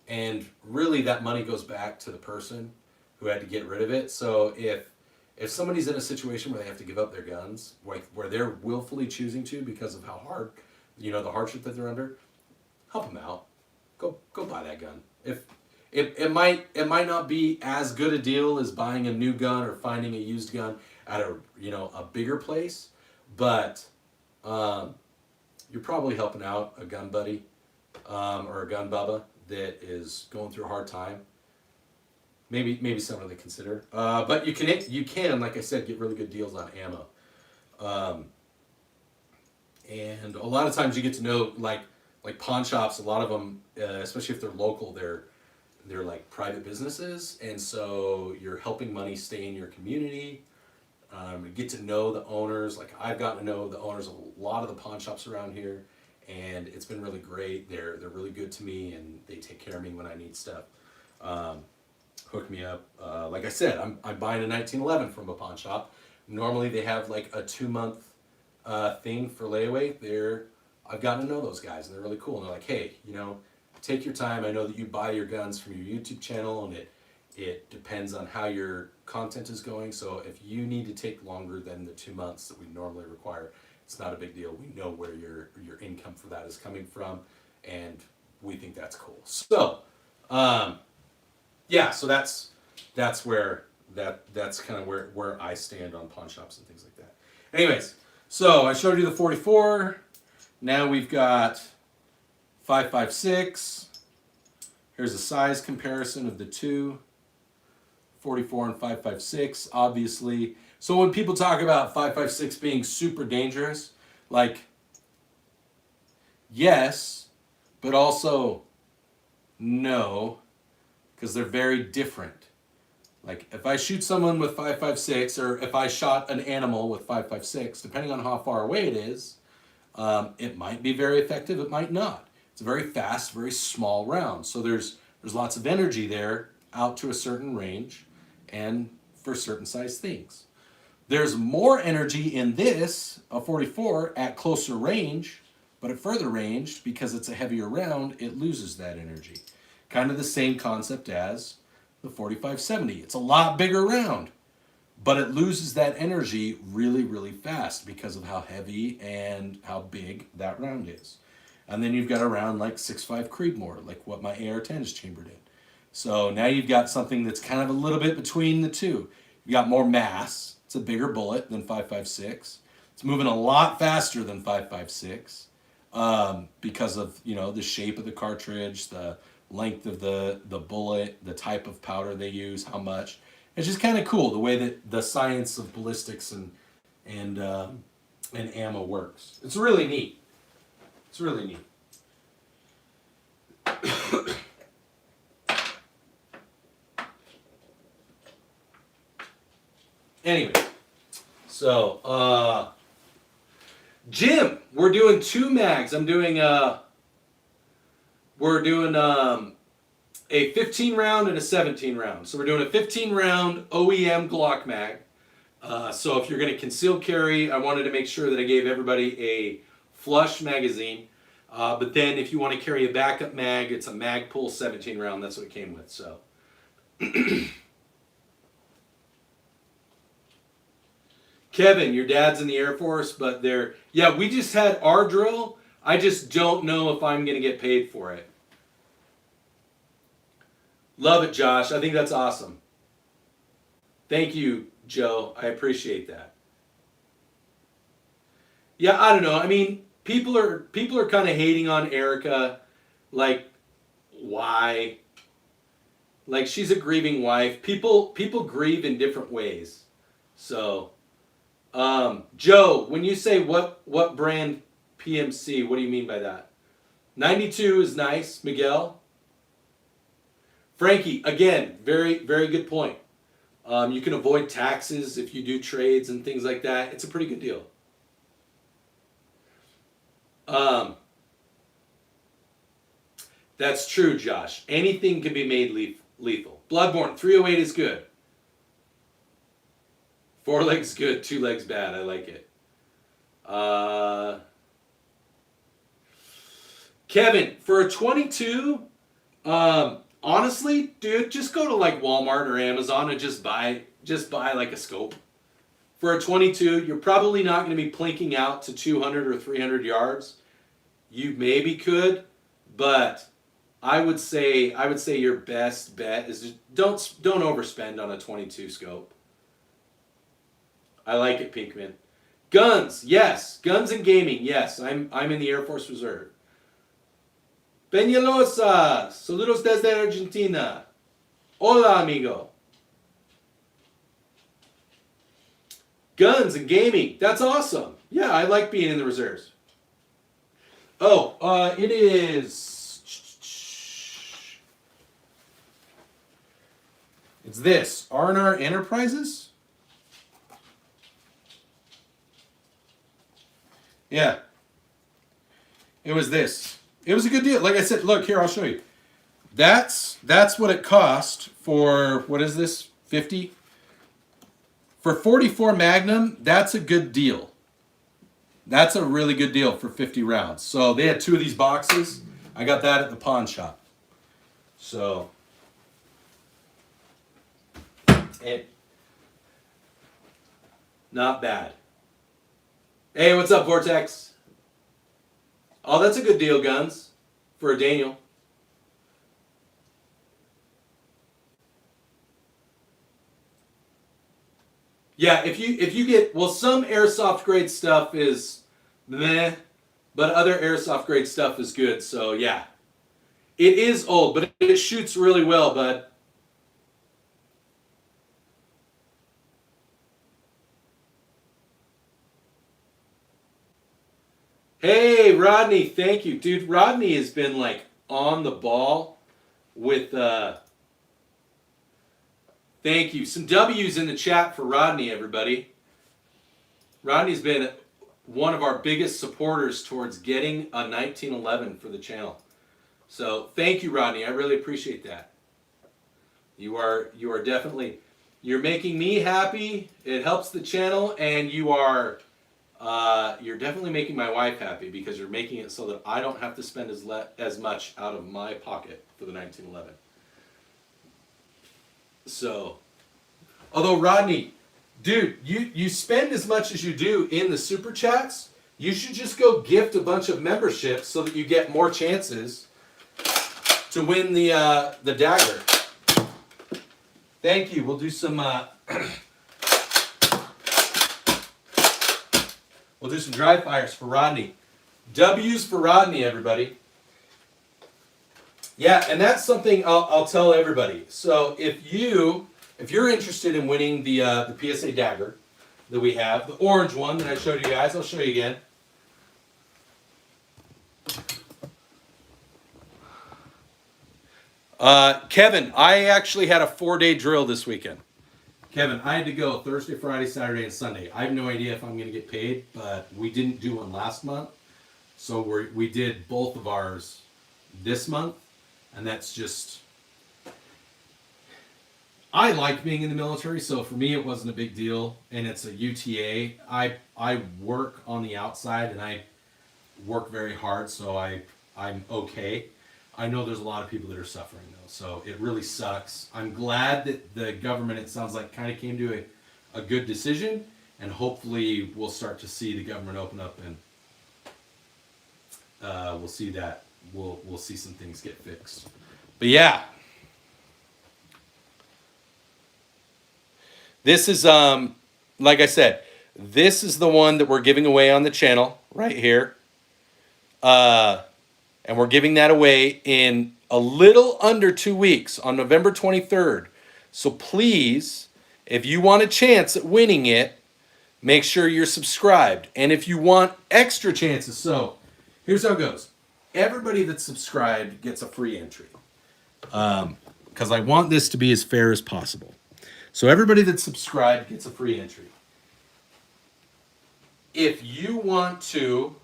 And really that money goes back to the person who had to get rid of it. So if somebody's in a situation where they have to give up their guns, where they're willfully choosing to because of how hard, you know, the hardship that they're under, help them out. Go buy that gun. If it might not be as good a deal as buying a new gun or finding a used gun at a bigger place, but you're probably helping out a gun buddy or a gun bubba that is going through a hard time. Maybe something to consider. But you can, like I said, get really good deals on ammo. And a lot of times you get to know, like pawn shops, a lot of them, especially if they're local, they're like private businesses, and so you're helping money stay in your community. You get to know the owners. Like I've gotten to know the owners of a lot of the pawn shops around here, and it's been really great. They're really good to me, and they take care of me when I need stuff. Hook me up. Like I said, I'm buying a 1911 from a pawn shop. Normally they have like a 2-month thing for layaway. I've gotten to know those guys, and they're really cool. And they're like, hey, take your time. I know that you buy your guns from your YouTube channel, and it depends on how your content is going. So if you need to take longer than the 2 months that we normally require, it's not a big deal. We know where your income for that is coming from, and we think that's cool. So, yeah, so that's where that's kind of where I stand on pawn shops and things like that. Anyways, so I showed you the 44. Now we've got 5.56. Here's a size comparison of the two, 44 and 5.56, obviously. So when people talk about 5.56 being super dangerous, like, yes, but also no, because they're very different. Like if I shoot someone with 5.56, or if I shot an animal with 5.56, depending on how far away it is, it might be very effective. It might not. It's a very fast, very small round. So there's lots of energy there out to a certain range, and for certain size things. There's more energy in this, a 44, at closer range, but at further range, because it's a heavier round, it loses that energy. Kind of the same concept as the 45-70. It's a lot bigger round, but it loses that energy really, really fast because of how heavy and how big that round is. And then you've got a round like 6.5 Creedmoor, like what my AR-10 is chambered in. So now you've got something that's kind of a little bit between the two. You've got more mass. It's a bigger bullet than 5.56. It's moving a lot faster than 5.56 because of, you know, the shape of the cartridge, the length of the bullet, the type of powder they use, how much. It's just kind of cool the way that the science of ballistics and ammo works. It's really neat. It's really neat. Anyway, so Jim, we're doing 2 mags. We're doing a 15 round and a 17 round. So we're doing a 15 round OEM Glock mag. So if you're going to conceal carry, I wanted to make sure that I gave everybody a flush magazine. But then if you want to carry a backup mag, it's a Magpul 17 round. That's what it came with. So. Kevin, your dad's in the Air Force, but yeah, we just had our drill. I just don't know if I'm going to get paid for it. Love it, Josh. I think that's awesome. Thank you, Joe. I appreciate that. Yeah, I don't know. I mean, people are kind of hating on Erica. Like, why? Like, she's a grieving wife. People grieve in different ways. So, Joe, when you say what brand PMC, what do you mean by that? 92 is nice, Miguel. Frankie, again, very, very good point. You can avoid taxes if you do trades and things like that. It's a pretty good deal. That's true, Josh. Anything can be made lethal. Bloodborne, 308 is good. 4 legs good, 2 legs bad. I like it. Kevin, for a 22, honestly, dude, just go to like Walmart or Amazon and just buy like a scope. For a 22, you're probably not going to be plinking out to 200 or 300 yards. You maybe could, but I would say your best bet is just don't overspend on a 22 scope. I like it, Pinkman. Guns, yes. Guns and gaming, yes. I'm in the Air Force Reserve. Peñalosa, saludos desde Argentina. Hola, amigo. Guns and gaming, that's awesome. Yeah, I like being in the reserves. Oh, it is. It's this R&R Enterprises. Yeah. It was this. It was a good deal. Like I said, look here, I'll show you. That's what it cost for, what is this, 50? For 44 Magnum, that's a good deal. That's a really good deal for 50 rounds. So they had 2 of these boxes. I got that at the pawn shop. So, not bad. Hey, what's up, Vortex? Oh, that's a good deal, Guns, for a Daniel. Yeah, if you get, well, some airsoft grade stuff is meh, but other airsoft grade stuff is good. So yeah, it is old, but it shoots really well, bud. Hey, Rodney, thank you. Dude, Rodney has been like on the ball with Thank you. Some W's in the chat for Rodney, everybody. Rodney's been one of our biggest supporters towards getting a 1911 for the channel. So thank you, Rodney. I really appreciate that. You are definitely, you're making me happy. It helps the channel, and you're definitely making my wife happy because you're making it so that I don't have to spend as much out of my pocket for the 1911. So, although Rodney, dude, you spend as much as you do in the super chats, you should just go gift a bunch of memberships so that you get more chances to win the dagger. Thank you. We'll do some we'll do some dry fires for Rodney. W's for Rodney, everybody. Yeah, and that's something I'll tell everybody. So if you're interested in winning the PSA dagger that we have, the orange one that I showed you guys, I'll show you again. Kevin, I actually had a 4-day drill this weekend. Kevin, I had to go Thursday, Friday, Saturday, and Sunday. I have no idea if I'm going to get paid, but we didn't do one last month. So we did both of ours this month, and that's just... I like being in the military, so for me it wasn't a big deal, and it's a UTA. I work on the outside, and I work very hard, so I'm okay. I know there's a lot of people that are suffering, though, so it really sucks. I'm glad that the government, it sounds like, kind of came to a good decision, and hopefully we'll start to see the government open up, and we'll see that. We'll see some things get fixed. But yeah. This is, like I said, this is the one that we're giving away on the channel right here. And we're giving that away in a little under 2 weeks on November 23rd. So please, if you want a chance at winning it, make sure you're subscribed. And if you want extra chances, so here's how it goes. Everybody that's subscribed gets a free entry. Because I want this to be as fair as possible. So everybody that's subscribed gets a free entry. If you want to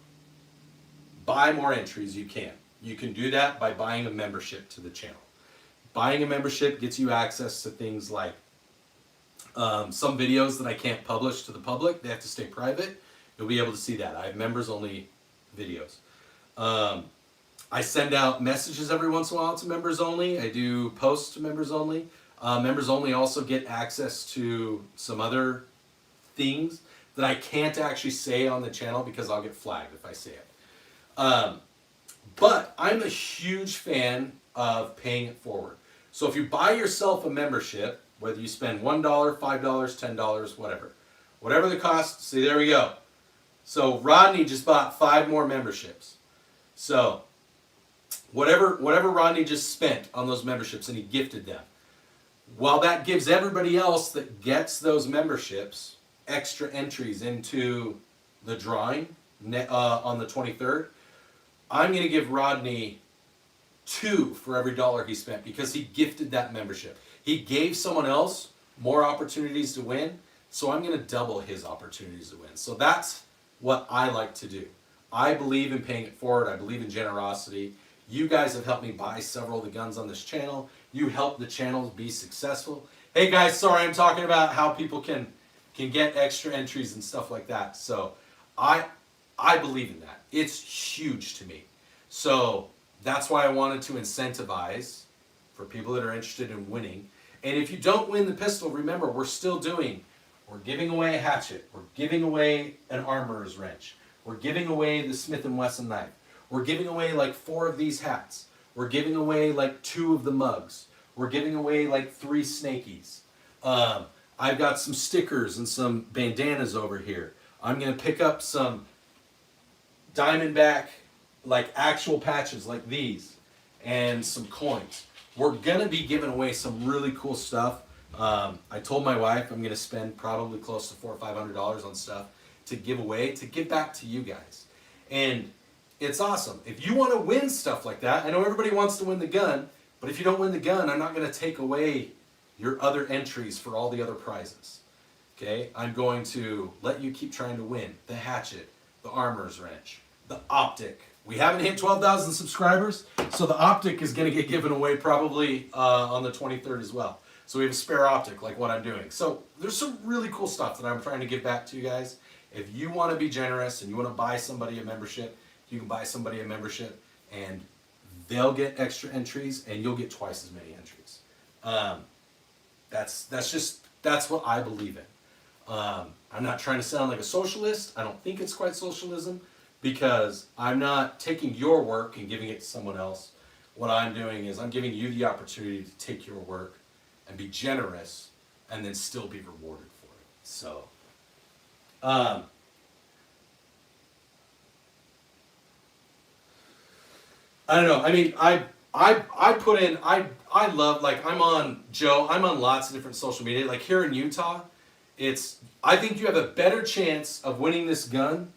buy more entries, you can. You can do that by buying a membership to the channel. Buying a membership gets you access to things like some videos that I can't publish to the public. They have to stay private. You'll be able to see that. I have members-only videos. I send out messages every once in a while to members only. I do posts to members only. Members only also get access to some other things that I can't actually say on the channel because I'll get flagged if I say it. But I'm a huge fan of paying it forward. So if you buy yourself a membership, whether you spend $1, $5, $10, whatever the cost, see, there we go. So Rodney just bought 5 more memberships. So whatever Rodney just spent on those memberships, and he gifted them, while that gives everybody else that gets those memberships extra entries into the drawing on the 23rd, I'm going to give Rodney 2 for every $1 he spent because he gifted that membership. He gave someone else more opportunities to win, so I'm going to double his opportunities to win. So that's what I like to do. I believe in paying it forward. I believe in generosity. You guys have helped me buy several of the guns on this channel. You help the channel be successful. Hey guys, sorry, I'm talking about how people can get extra entries and stuff like that. So I believe in that. It's huge to me. So that's why I wanted to incentivize for people that are interested in winning. And if you don't win the pistol, remember, we're giving away a hatchet. We're giving away an armorer's wrench. We're giving away the Smith & Wesson knife. We're giving away like 4 of these hats. We're giving away like 2 of the mugs. We're giving away like 3 snakies. I've got some stickers and some bandanas over here. I'm going to pick up some Diamondback, like actual patches like these, and some coins. We're going to be giving away some really cool stuff. I told my wife I'm going to spend probably close to $400 or $500 on stuff to give away, to give back to you guys. And it's awesome. If you want to win stuff like that, I know everybody wants to win the gun, but if you don't win the gun, I'm not going to take away your other entries for all the other prizes. Okay, I'm going to let you keep trying to win the hatchet, the armor's wrench, the optic. We haven't hit 12,000 subscribers, so the optic is going to get given away probably on the 23rd as well. So we have a spare optic like what I'm doing. So there's some really cool stuff that I'm trying to give back to you guys. If you want to be generous and you want to buy somebody a membership, you can buy somebody a membership and they'll get extra entries and you'll get twice as many entries. That's what I believe in. I'm not trying to sound like a socialist. I don't think it's quite socialism because I'm not taking your work and giving it to someone else. What I'm doing is I'm giving you the opportunity to take your work and be generous and then still be rewarded for it. So, I don't know. I mean, I put in, I love, like, I'm on lots of different social media. Like here in Utah, I think you have a better chance of winning this gun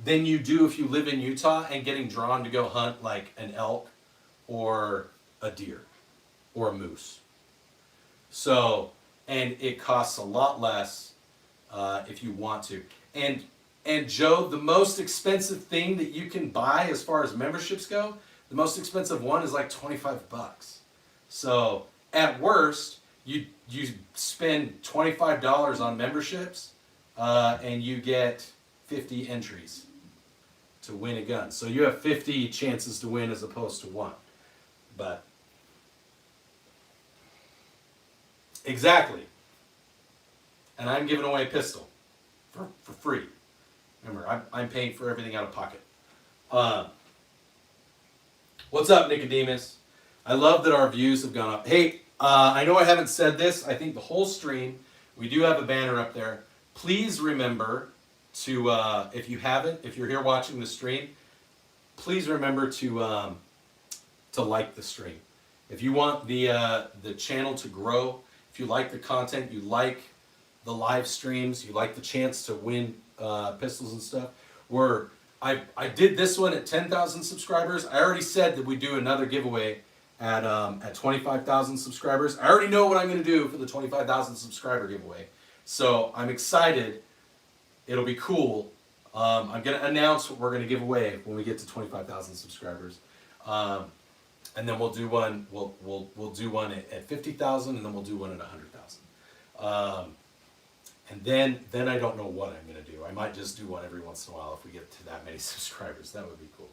than you do if you live in Utah and getting drawn to go hunt like an elk or a deer or a moose. So, and it costs a lot less if you want to. And Joe, the most expensive thing that you can buy as far as memberships go, the most expensive one is like $25. So at worst, you spend $25 on memberships and you get 50 entries to win a gun. So you have 50 chances to win as opposed to 1. But exactly. And I'm giving away a pistol for free. Remember, I'm paying for everything out of pocket. What's up, Nicodemus? I love that our views have gone up. Hey, I know I haven't said this. I think the whole stream, we do have a banner up there. Please remember to, if you're here watching the stream, please remember to like the stream. If you want the channel to grow, if you like the content, you like the live streams, you like the chance to win pistols and stuff, I did this one at 10,000 subscribers. I already said that we do another giveaway at 25,000 subscribers. I already know what I'm going to do for the 25,000 subscriber giveaway. So I'm excited. It'll be cool. I'm going to announce what we're going to give away when we get to 25,000 subscribers. And then we'll do one. We'll do one at 50,000, and then we'll do one at 100,000. And then I don't know what I'm going to do. I might just do one every once in a while if we get to that many subscribers. That would be cool.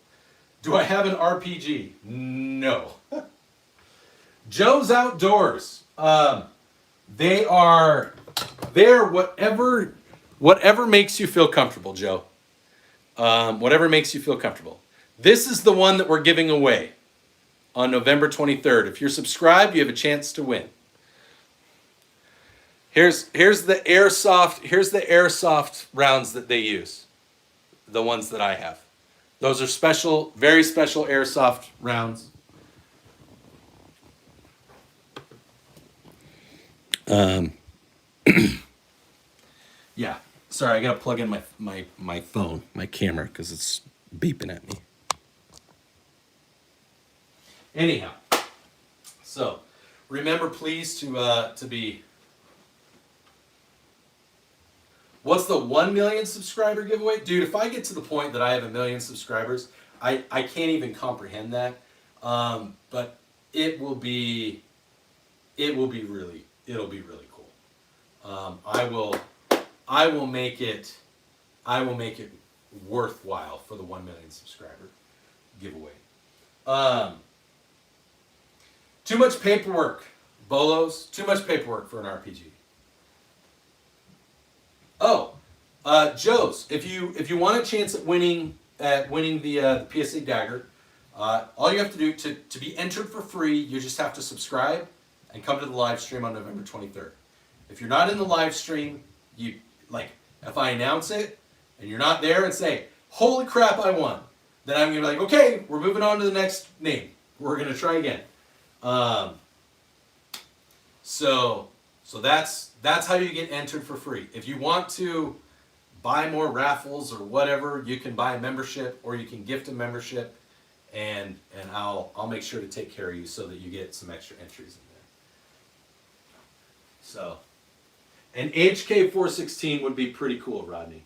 Do I have an RPG? No. Joe's Outdoors. They're whatever makes you feel comfortable, Joe. Whatever makes you feel comfortable. This is the one that we're giving away on November 23rd. If you're subscribed, you have a chance to win. Here's the airsoft rounds that they use. The ones that I have. Those are special, very special airsoft rounds. Yeah. Sorry, I gotta plug in my phone, my camera, because it's beeping at me. Anyhow, so remember, please, to be. What's the 1 million subscriber giveaway? Dude, if I get to the point that I have 1 million subscribers, I can't even comprehend that. But it'll be really cool. I will make it worthwhile for the 1 million subscriber giveaway. Too much paperwork, Bolos. Too much paperwork for an RPG. Oh, Joe's. If you want a chance at winning the PSA dagger, all you have to do to be entered for free, you just have to subscribe and come to the live stream on November 23rd. If you're not in the live stream, if I announce it and you're not there and say, "Holy crap, I won," then I'm gonna be like, "Okay, we're moving on to the next name. We're gonna try again." So that's how you get entered for free. If you want to buy more raffles or whatever, you can buy a membership or you can gift a membership, and I'll make sure to take care of you so that you get some extra entries in So, an HK416 would be pretty cool, Rodney.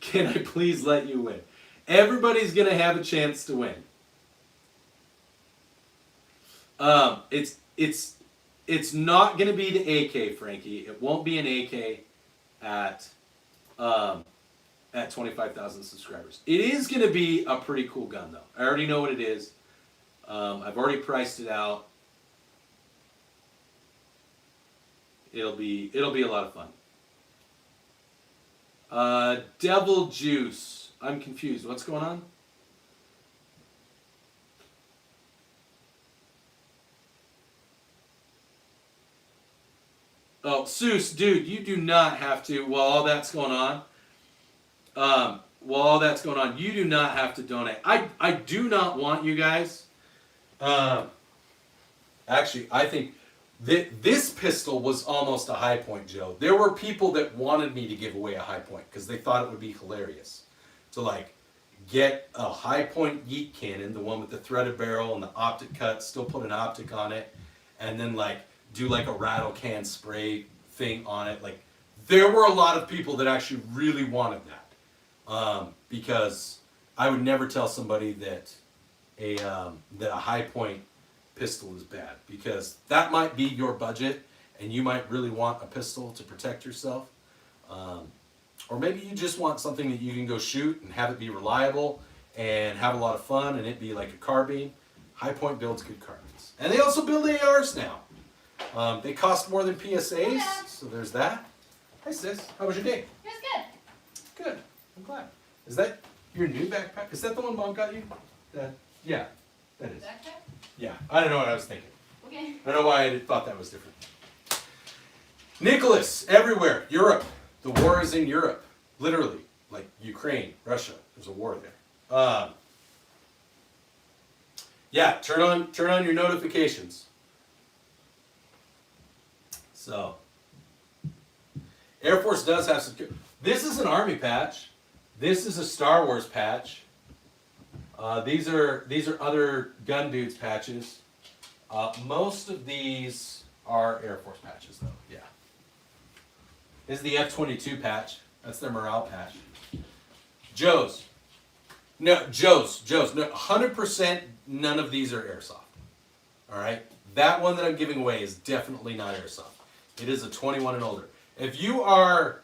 Can I please let you win? Everybody's gonna have a chance to win. It's not gonna be the AK, Frankie. It won't be an AK at 25,000 subscribers. It is gonna be a pretty cool gun, though. I already know what it is. I've already priced it out. It'll be a lot of fun. Devil Juice. I'm confused. What's going on? Oh, Seuss, dude, you do not have to, while all that's going on, you do not have to donate. I do not want you guys, actually, I think this pistol was almost a high point, Joe. There were people that wanted me to give away a high point because they thought it would be hilarious to like get a high point yeet cannon, the one with the threaded barrel and the optic cut, still put an optic on it, and then like do like a rattle can spray thing on it. Like there were a lot of people that actually really wanted that, because I would never tell somebody that a high point pistol is bad, because that might be your budget and you might really want a pistol to protect yourself, or maybe you just want something that you can go shoot and have it be reliable and have a lot of fun and it be like a carbine. High Point builds good carbines, and they also build ARs now. They cost more than PSAs, so there's that. Hi sis, how was your day? It was good. Good, I'm glad. Is that your new backpack? Is that the one Mom got you? Yeah, that is. Backpack? Yeah, I don't know what I was thinking. Okay. I don't know why I thought that was different. Nicholas, everywhere, Europe. The war is in Europe, literally, like Ukraine, Russia. There's a war there. Yeah, turn on your notifications. So, Air Force does have some. This is an Army patch. This is a Star Wars patch. These are other gun dudes patches. Most of these are Air Force patches, though. Yeah. This is the F-22 patch. That's their morale patch. Joe's. No, 100% none of these are airsoft. All right? That one that I'm giving away is definitely not airsoft. It is a 21 and older. If you are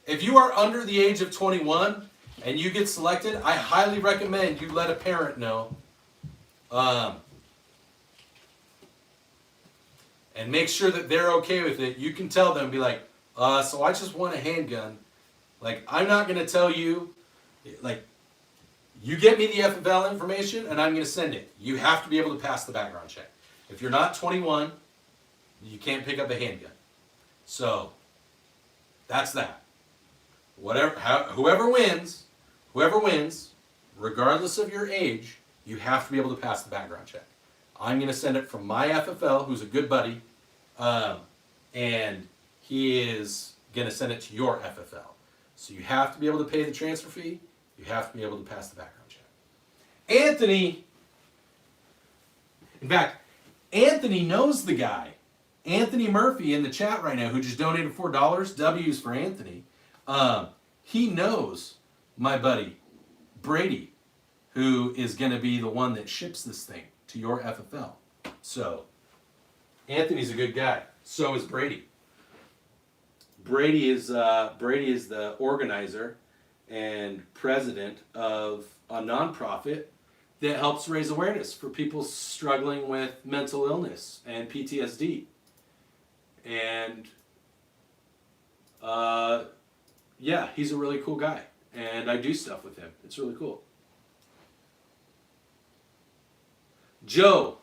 under the age of 21 and you get selected, I highly recommend you let a parent know. And make sure that they're okay with it. You can tell them, be like, so I just want a handgun. Like, I'm not going to tell you, like, you get me the FFL information and I'm going to send it. You have to be able to pass the background check. If you're not 21, you can't pick up a handgun. So, that's that. Whoever wins, regardless of your age, you have to be able to pass the background check. I'm going to send it from my FFL, who's a good buddy, and he is going to send it to your FFL. So you have to be able to pay the transfer fee. You have to be able to pass the background check. Anthony, in fact, Anthony knows the guy. Anthony Murphy in the chat right now, who just donated $4. W's for Anthony. He knows my buddy, Brady, who is going to be the one that ships this thing to your FFL. So, Anthony's a good guy. So is Brady. Brady is the organizer and president of a nonprofit that helps raise awareness for people struggling with mental illness and PTSD. And yeah, he's a really cool guy, and I do stuff with him. It's really cool. Joe.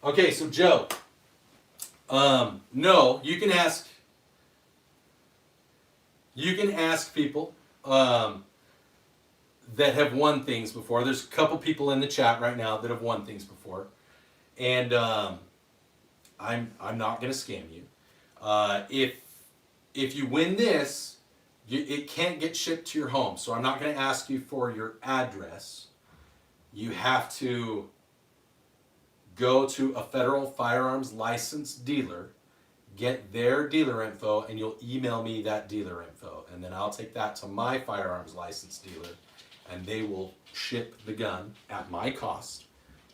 Okay, so Joe. No, you can ask people that have won things before. There's a couple people in the chat right now that have won things before, and I'm not gonna scam you. If you win this, it can't get shipped to your home, so I'm not gonna ask you for your address. You have to go to a federal firearms licensed dealer, get their dealer info, and you'll email me that dealer info. And then I'll take that to my firearms licensed dealer, and they will ship the gun at my cost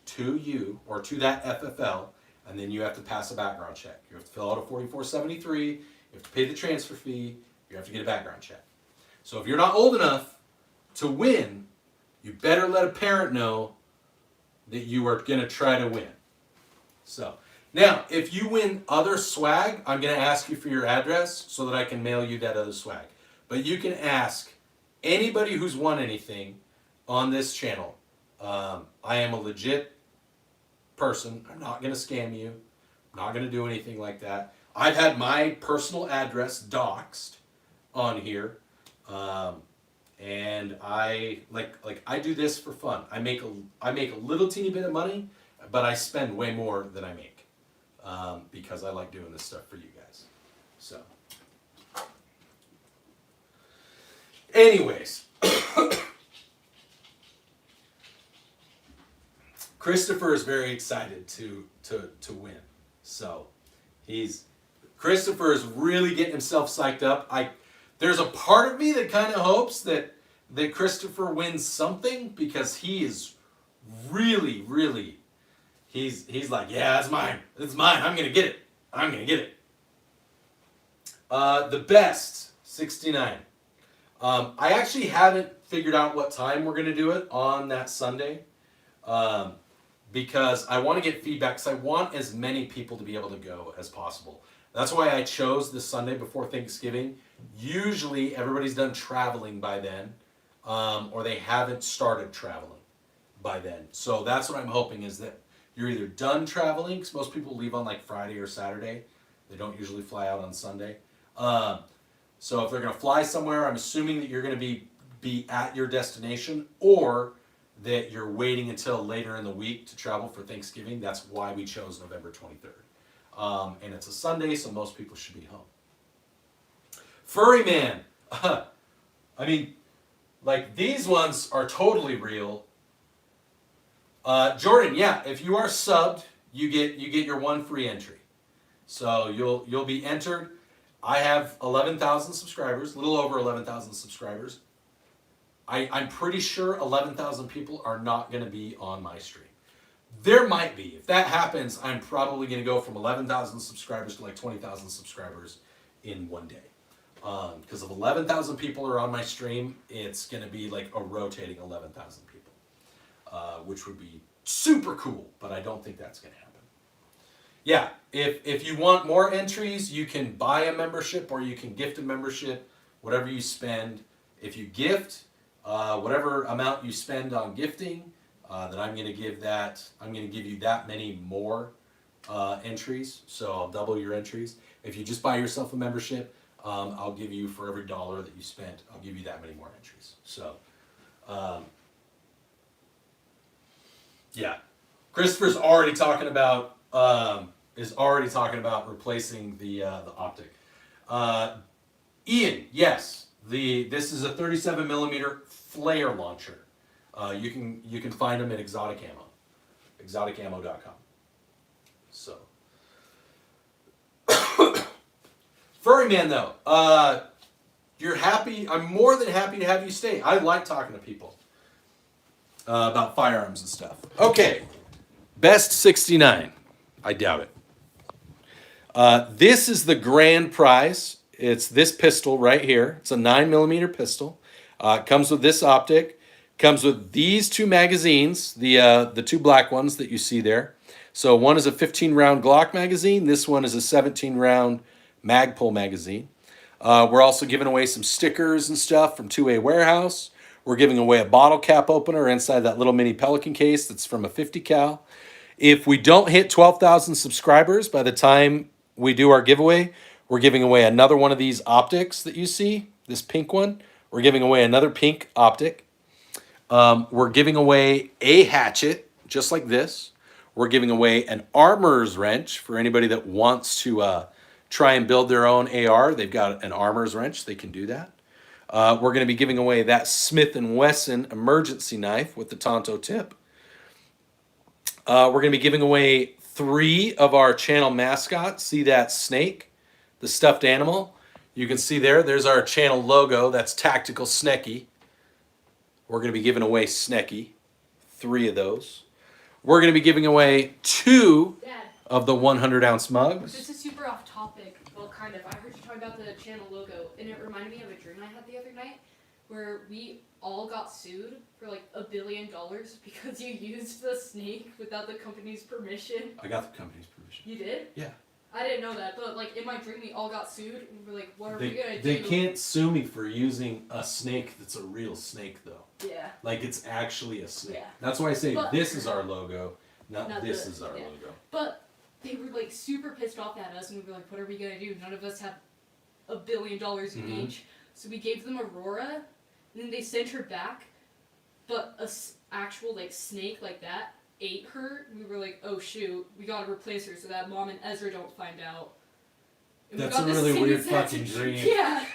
to you or to that FFL, and then you have to pass a background check. You have to fill out a 4473, you have to pay the transfer fee, you have to get a background check. So if you're not old enough to win, you better let a parent know that you are going to try to win. So, now, if you win other swag, I'm going to ask you for your address so that I can mail you that other swag. But you can ask anybody who's won anything on this channel. I am a legit person. I'm not going to scam you. I'm not going to do anything like that. I've had my personal address doxed on here. And I I do this for fun. I make a little teeny bit of money, but I spend way more than I make. Because I like doing this stuff for you guys. So, anyways, Christopher is very excited to win. So, Christopher is really getting himself psyched up. There's a part of me that kind of hopes that Christopher wins something, because he is really, really. He's like, yeah, it's mine. It's mine. I'm gonna get it. I'm gonna get it. The best 69. I actually haven't figured out what time we're gonna do it on that Sunday, because I want to get feedback. Because I want as many people to be able to go as possible. That's why I chose the Sunday before Thanksgiving. Usually everybody's done traveling by then, or they haven't started traveling by then. So that's what I'm hoping, is that you're either done traveling, because most people leave on like Friday or Saturday. They don't usually fly out on Sunday. So if they're going to fly somewhere, I'm assuming that you're going to be at your destination, or that you're waiting until later in the week to travel for Thanksgiving. That's why we chose November 23rd. And it's a Sunday, so most people should be home. Furry Man. I mean, like, these ones are totally real. Jordan, yeah, if you are subbed, you get your one free entry. So you'll be entered. I have 11,000 subscribers, a little over 11,000 subscribers. I'm pretty sure 11,000 people are not going to be on my stream. There might be. If that happens, I'm probably going to go from 11,000 subscribers to like 20,000 subscribers in one day. Because if 11,000 people are on my stream, it's going to be like a rotating 11,000 people. Which would be super cool, but I don't think that's going to happen. Yeah, if you want more entries, you can buy a membership or you can gift a membership, whatever you spend. If you gift, whatever amount you spend on gifting, then I'm going to give you that many more entries, so I'll double your entries. If you just buy yourself a membership, I'll give you, for every $1 that you spent, I'll give you that many more entries. So, yeah, Christopher's already talking about replacing the optic. Ian, yes, this is a 37 millimeter flare launcher. You can find them at Exotic Ammo, exoticammo.com. So, Furry Man, though, you're happy. I'm more than happy to have you stay. I like talking to people about firearms and stuff. Okay, best 69. I doubt it. This is the grand prize. It's this pistol right here. It's a 9mm pistol. It comes with this optic. Comes with these two magazines, the two black ones that you see there. So one is a 15-round Glock magazine. This one is a 17-round Magpul magazine. We're also giving away some stickers and stuff from 2A Warehouse. We're giving away a bottle cap opener inside that little mini Pelican case that's from a 50 cal. If we don't hit 12,000 subscribers by the time we do our giveaway, we're giving away another one of these optics that you see, this pink one. We're giving away another pink optic. We're giving away a hatchet, just like this. We're giving away an armorer's wrench for anybody that wants to try and build their own AR. They've got an armorer's wrench. They can do that. We're going to be giving away that Smith & Wesson emergency knife with the Tonto tip. We're going to be giving away 3 of our channel mascots. See that snake? The stuffed animal? You can see there. There's our channel logo. That's Tactical Snecky. We're going to be giving away Snecky. 3 of those. We're going to be giving away 2 Dad, of the 100-ounce mugs. this is super off topic. Well, kind of. I heard you talk about the channel logo, and it reminded me of a dream I had the other night where we all got sued for like $1 billion because you used the snake without the company's permission. I got the company's permission. You did? Yeah. I didn't know that, but like in my dream, we all got sued, and we were like, "What are we gonna do?" They can't sue me for using a snake that's a real snake, though. Yeah. Like it's actually a snake. Yeah. That's why I say But- this is our logo, not this the- is our yeah. logo. But they were like super pissed off at us, and we were like, "What are we gonna do?" None of us have $1 billion Mhm. each, so we gave them Aurora, and then they sent her back, but actual like snake like that ate her. We were like, "Oh shoot, we gotta replace her so that Mom and Ezra don't find out." And we That's got a this really same weird exact fucking situation. dream. Yeah.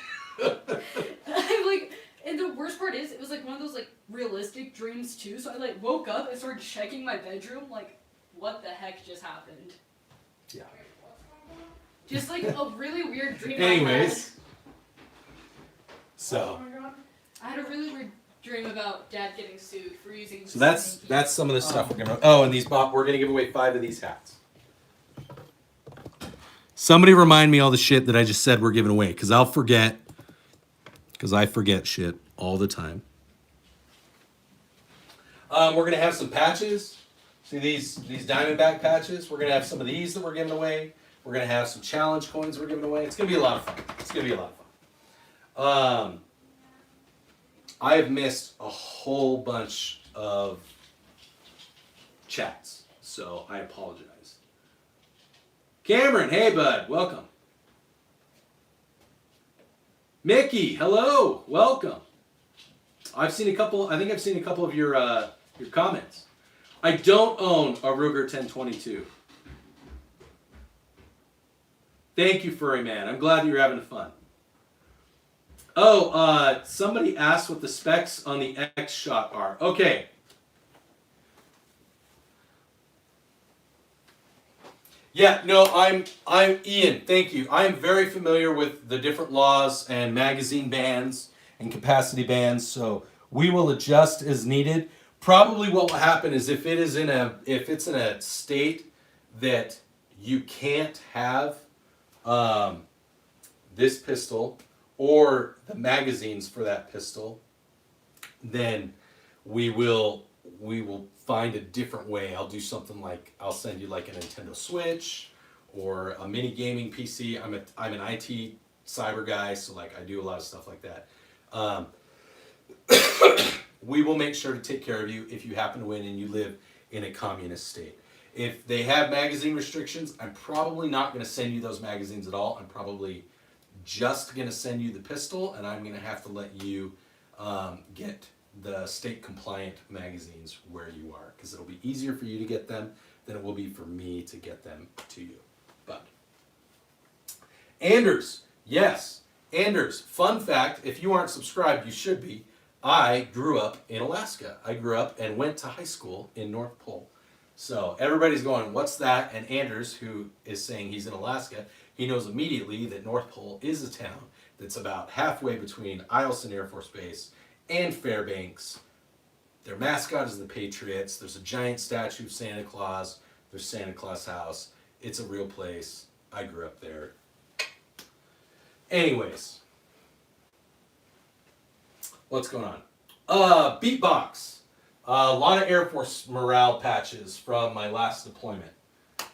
I'm like, and the worst part is, it was like one of those like realistic dreams too. So I like woke up and started checking my bedroom, like, what the heck just happened? Yeah. Just like a really weird dream. Anyways, so I had a really weird dream about Dad getting sued for using. that's sneaky- some of the stuff we're gonna. Oh, and these we're gonna give away 5 of these hats. Somebody remind me all the shit that I just said we're giving away, because I'll forget. Because I forget shit all the time. We're gonna have some patches. See these Diamondback patches? We're gonna have some of these that we're giving away. We're gonna have some challenge coins we're giving away. It's gonna be a lot of fun. It's gonna be a lot of fun. I have missed a whole bunch of chats, so I apologize. Cameron, hey bud, welcome. Mickey, hello, welcome. I think I've seen a couple of your comments. I don't own a Ruger 1022. Thank you, Furry Man. I'm glad that you're having fun. Oh, somebody asked what the specs on the X-Shot are. Okay. Yeah, no, I'm Ian. Thank you. I am very familiar with the different laws and magazine bans and capacity bans, so we will adjust as needed. Probably what will happen is if it's in a state that you can't have this pistol or the magazines for that pistol, then we will find a different way. I'll do something like I'll send you like a Nintendo Switch or a mini gaming PC. I'm an IT cyber guy, so like I do a lot of stuff like that. We will make sure to take care of you if you happen to win and you live in a communist state. If they have magazine restrictions, I'm probably not going to send you those magazines at all. I'm probably just going to send you the pistol, and I'm going to have to let you get the state compliant magazines where you are, because it'll be easier for you to get them than it will be for me to get them to you. But Anders, yes, Anders, fun fact, if you aren't subscribed, you should be. I grew up in Alaska. I grew up and went to high school in North Pole. So everybody's going, what's that? And Anders, who is saying he's in Alaska, he knows immediately that North Pole is a town that's about halfway between Eielson Air Force Base and Fairbanks. Their mascot is the Patriots. There's a giant statue of Santa Claus. There's Santa Claus House. It's a real place. I grew up there. Anyways. What's going on? Beatbox. A lot of Air Force morale patches from my last deployment.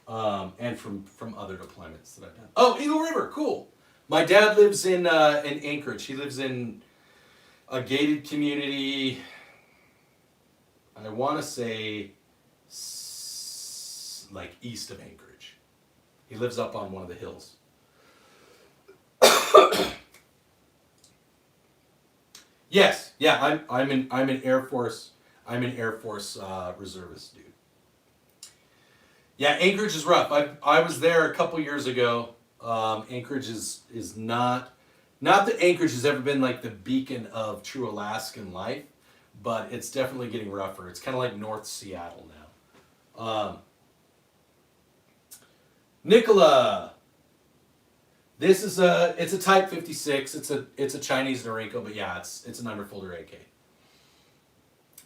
And from other deployments that I've done. Oh, Eagle River, cool. My dad lives in Anchorage. He lives in a gated community. I want to say like east of Anchorage. He lives up on one of the hills. Yes, yeah, I'm an Air Force reservist, dude. Yeah, Anchorage is rough. I was there a couple years ago. Anchorage is not that Anchorage has ever been like the beacon of true Alaskan life, but it's definitely getting rougher. It's kind of like North Seattle Nicola. This is it's a Type 56. It's a Chinese Norinco, but yeah, it's an underfolder AK.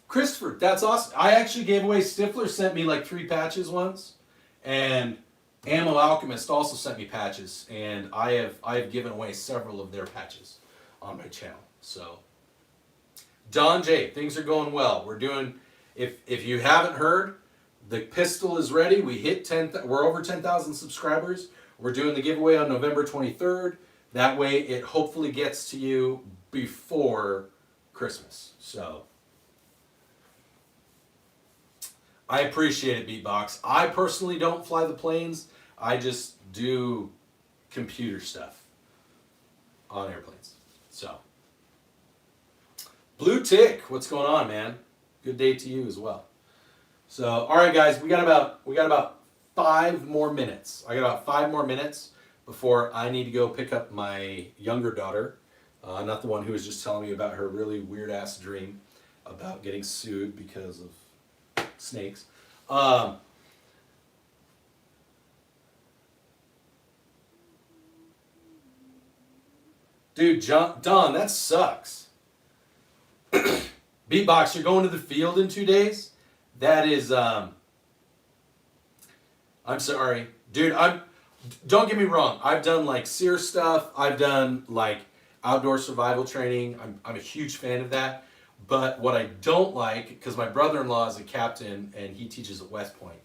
Christopher, that's awesome. I actually gave away, Stifler sent me like 3 patches once, and Ammo Alchemist also sent me patches, and I have given away several of their patches on my channel. So, Don J, things are going well. We're doing, if you haven't heard, the pistol is ready. We hit we're over 10,000 subscribers. We're doing the giveaway on November 23rd. That way it hopefully gets to you before Christmas. So I appreciate it, Beatbox. I personally don't fly the planes. I just do computer stuff on airplanes. So Blue Tick, what's going on, man? Good day to you as well. So, all right, guys, we got about 5 more minutes. I got about 5 more minutes before I need to go pick up my younger daughter, not the one who was just telling me about her really weird ass dream about getting sued because of snakes. Dude, Don, that sucks. Beatbox, you're going to the field in 2 days? That is, I'm sorry. Dude, don't get me wrong. I've done like SEER stuff. I've done like outdoor survival training. I'm a huge fan of that. But what I don't like, because my brother-in-law is a captain and he teaches at West Point,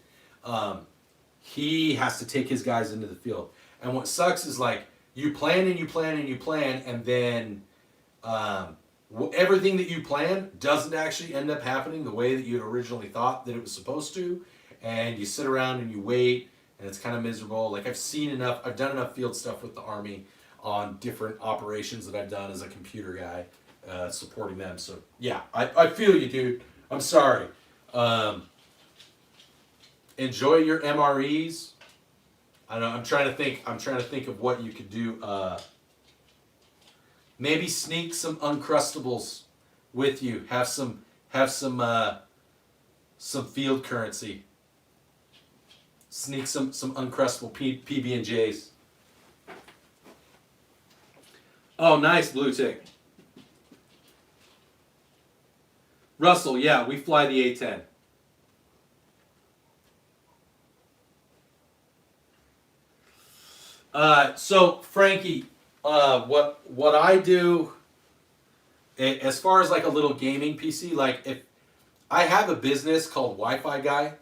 he has to take his guys into the field. And what sucks is like, you plan and you plan and you plan, and then everything that you plan doesn't actually end up happening the way that you had originally thought that it was supposed to, and you sit around and you wait, and it's kind of miserable. Like I've done enough field stuff with the Army on different operations that I've done as a computer guy, supporting them. So yeah, I feel you, dude. I'm sorry. Enjoy your MREs. I don't know. I'm trying to think of what you could do. Maybe sneak some Uncrustables with you. Have some field currency. Sneak some Uncrustable PB&Js. Oh, nice, Blue Tick. Russell, yeah, we fly the A-10. So Frankie, what I do, as far as like a little gaming PC, like if I have a business called Wi-Fi Guy,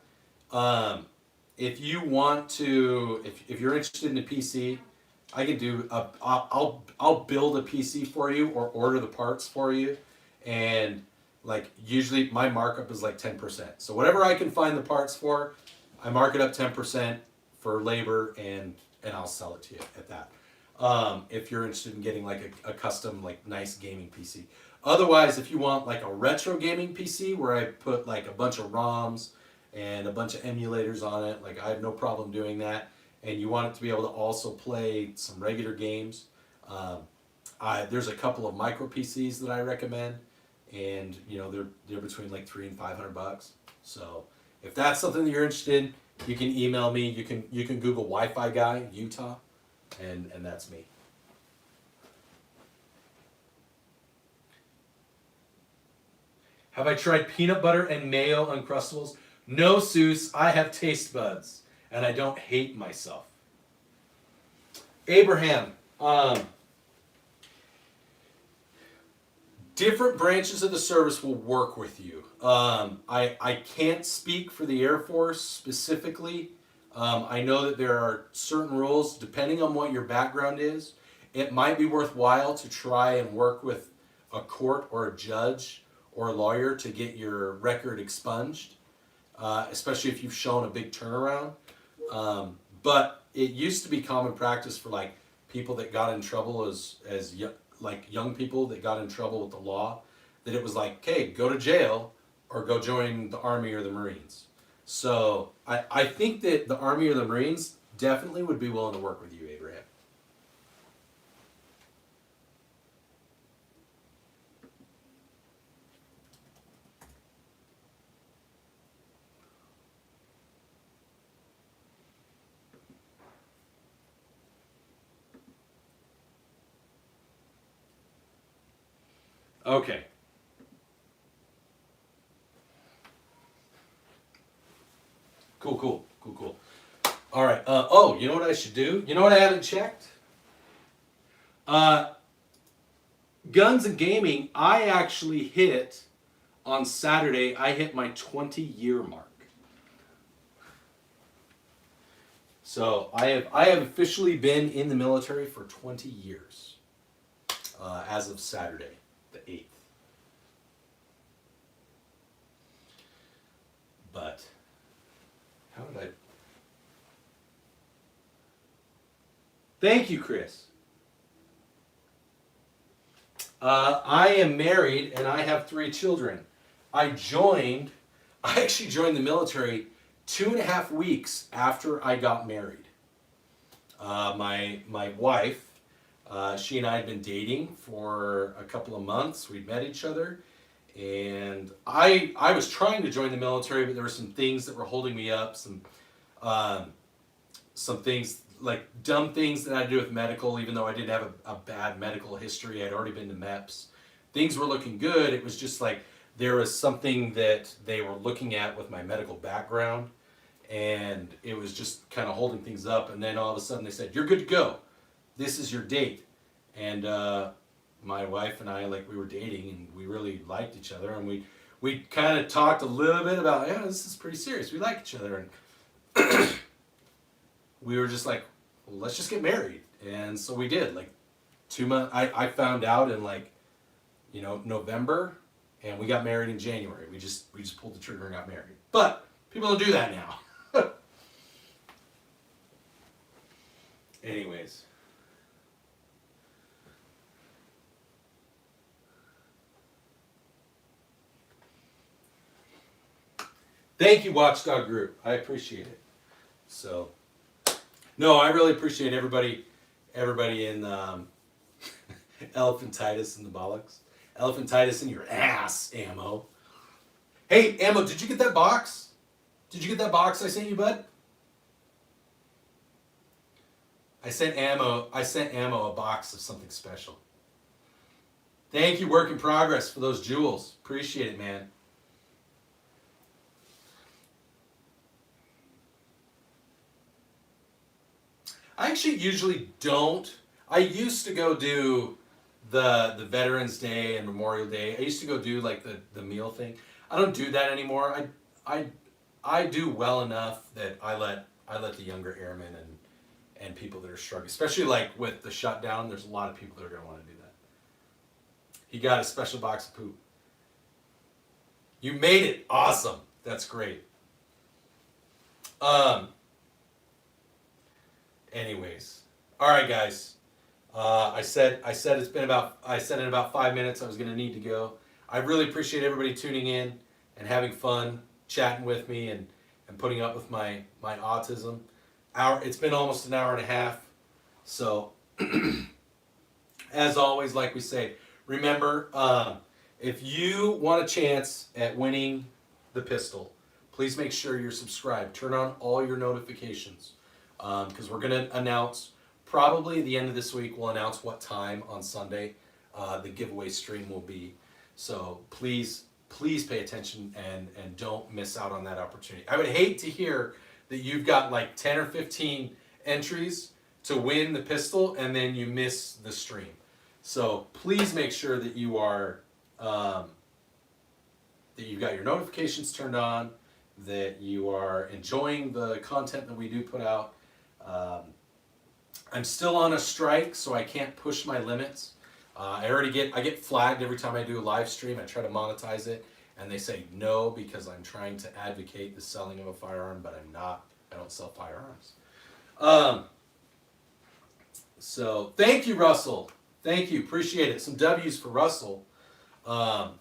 if you want to, if you're interested in a PC, I can do I'll build a PC for you or order the parts for you, and like usually my markup is like 10%. So whatever I can find the parts for, I mark it up 10% for labor, and I'll sell it to you at that. If you're interested in getting like a custom, like nice gaming PC. Otherwise, if you want like a retro gaming PC where I put like a bunch of ROMs and a bunch of emulators on it, like I have no problem doing that. And you want it to be able to also play some regular games. There's a couple of micro PCs that I recommend, and you know they're between like $300 and $500. So if that's something that you're interested in, you can email me. You can Google Wi-Fi Guy Utah, and that's me. Have I tried peanut butter and mayo Uncrustables? No, Seuss. I have taste buds, and I don't hate myself. Abraham, different branches of the service will work with you. I can't speak for the Air Force specifically. I know that there are certain rules depending on what your background is. It might be worthwhile to try and work with a court or a judge or a lawyer to get your record expunged, especially if you've shown a big turnaround. But it used to be common practice for like people that got in trouble as young people that got in trouble with the law, that it was like, okay, go to jail or go join the Army or the Marines. So I think that the Army or the Marines definitely would be willing to work with you, Abraham. Okay. Cool. All right. Oh, you know what I should do? You know what I haven't checked? Guns and gaming, I actually hit, on Saturday, I hit my 20-year mark. So I have officially been in the military for 20 years, as of Saturday, the 8th. But, how did I... Thank you, Chris. I am married and I have 3 children. I actually joined the military 2.5 weeks after I got married. My wife, she and I had been dating for a couple of months. We'd met each other, and I was trying to join the military, but there were some things that were holding me up. Some things, like dumb things that had to do with medical, even though I didn't have a bad medical history. I'd already been to MEPS. Things were looking good. It was just like there was something that they were looking at with my medical background, and it was just kind of holding things up. And then all of a sudden they said, "You're good to go. This is your date." And my wife and I, like, we were dating and we really liked each other, and we kind of talked a little bit about, yeah, this is pretty serious. We like each other, and we were just like, well, let's just get married. And so we did. Like 2 months, I found out in, like, November, and we got married in January. We just pulled the trigger and got married. But people don't do that now. Anyways. Thank you, Watchdog Group. I appreciate it. So, no, I really appreciate everybody in elephantitis and the bollocks. Elephantitis in your ass, Ammo. Hey, Ammo, did you get that box? Did you get that box I sent you, bud? I sent Ammo a box of something special. Thank you, Work in Progress, for those jewels. Appreciate it, man. I actually usually don't. I used to go do the Veterans Day and Memorial Day. I used to go do like the meal thing. I don't do that anymore. I do well enough that I let the younger airmen and people that are struggling, especially like with the shutdown, there's a lot of people that are going to want to do that. He got a special box of poop. You made it. Awesome. That's great. Anyways, all right, guys. I said in about 5 minutes I was gonna need to go. I really appreciate everybody tuning in and having fun, chatting with me, and putting up with my autism. It's been almost an hour and a half. So, as always, like we say, remember, if you want a chance at winning the pistol, please make sure you're subscribed. Turn on all your notifications. Because we're going to announce, probably at the end of this week, we'll announce what time on Sunday the giveaway stream will be. So please pay attention and don't miss out on that opportunity. I would hate to hear that you've got like 10 or 15 entries to win the pistol and then you miss the stream. So please make sure that you are, that you've got your notifications turned on, that you are enjoying the content that we do put out. I'm still on a strike, so I can't push my limits. I get flagged every time I do a live stream. I try to monetize it, and they say no because I'm trying to advocate the selling of a firearm, but I'm not. I don't sell firearms. So thank you, Russell. Thank you. Appreciate it. Some W's for Russell. But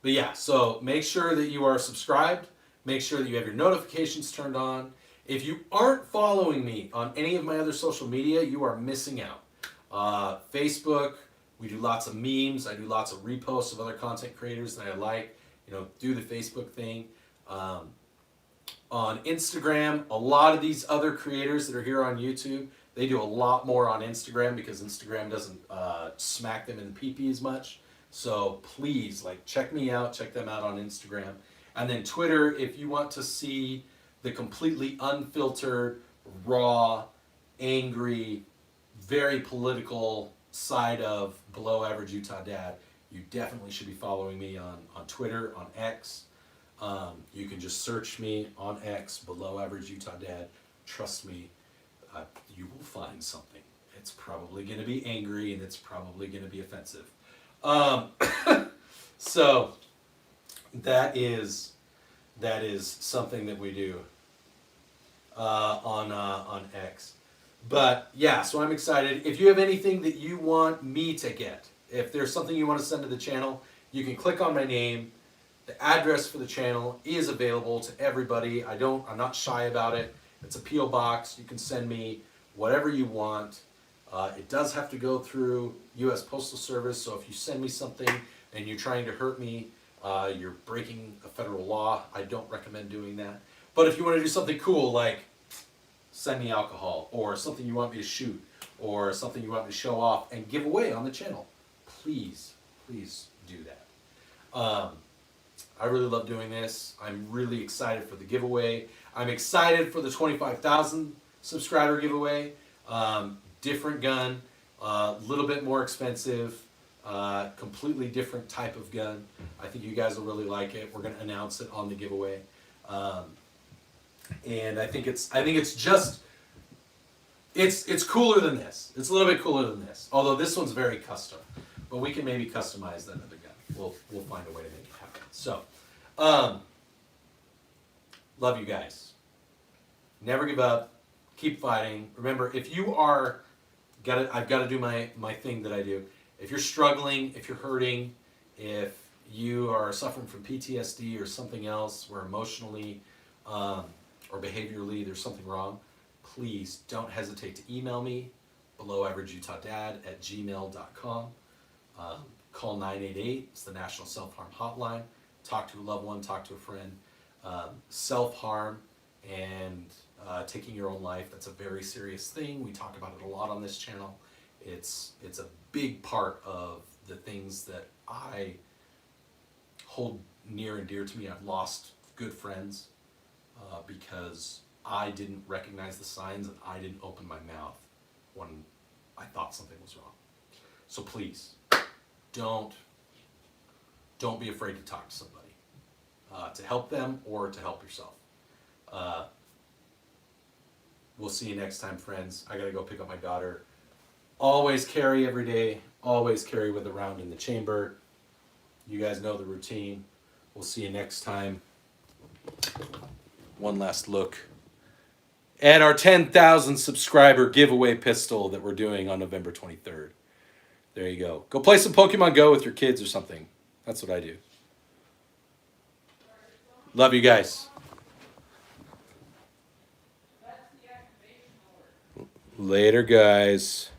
yeah, so make sure that you are subscribed. Make sure that you have your notifications turned on. If you aren't following me on any of my other social media, you are missing out. Facebook, we do lots of memes. I do lots of reposts of other content creators that I like. Do the Facebook thing. On Instagram, a lot of these other creators that are here on YouTube, They do a lot more on Instagram because Instagram doesn't smack them in the pee-pee as much. So please, like, check me out, check them out on Instagram. And then Twitter, if you want to see the completely unfiltered, raw, angry, very political side of Below Average Utah Dad, you definitely should be following me on Twitter, on X. You can just search me on X, Below Average Utah Dad. Trust me, you will find something. It's probably going to be angry and it's probably going to be offensive. So that is something that we do on X. But yeah, so I'm excited. If you have anything that you want me to get, if there's something you want to send to the channel, you can click on my name. The address for the channel is available to everybody. I'm not shy about it. It's a P.O. box. You can send me whatever you want. It does have to go through U.S. Postal Service, so if you send me something and you're trying to hurt me, you're breaking a federal law. I don't recommend doing that. But if you want to do something cool, like send me alcohol, or something you want me to shoot, or something you want me to show off and give away on the channel, please do that. I really love doing this. I'm really excited for the giveaway. I'm excited for the 25,000 subscriber giveaway. Different gun, a little bit more expensive, completely different type of gun. I think you guys will really like it. We're going to announce it on the giveaway. And I think it's cooler than this. It's a little bit cooler than this. Although this one's very custom, but we can maybe customize that other gun. We'll find a way to make it happen. So, love you guys. Never give up. Keep fighting. Remember, if you are I've got to do my thing that I do. If you're struggling, if you're hurting, if you are suffering from PTSD or something else, where emotionally or behaviorally there's something wrong, please don't hesitate to email me, belowaverageutahdad@gmail.com. Call 988. It's the National Self-Harm Hotline. Talk to a loved one, talk to a friend. Self-harm and taking your own life, that's a very serious thing. We talk about it a lot on this channel. It's a big part of the things that I hold near and dear to me. I've lost good friends because I didn't recognize the signs and I didn't open my mouth when I thought something was wrong. So please, don't be afraid to talk to somebody to help them or to help yourself. We'll see you next time, friends. I gotta go pick up my daughter. Always carry every day. Always carry with a round in the chamber. You guys know the routine. We'll see you next time. One last look at our 10,000 subscriber giveaway pistol that we're doing on November 23rd. There you go. Go play some Pokemon Go with your kids or something. That's what I do. Love you guys. Later, guys.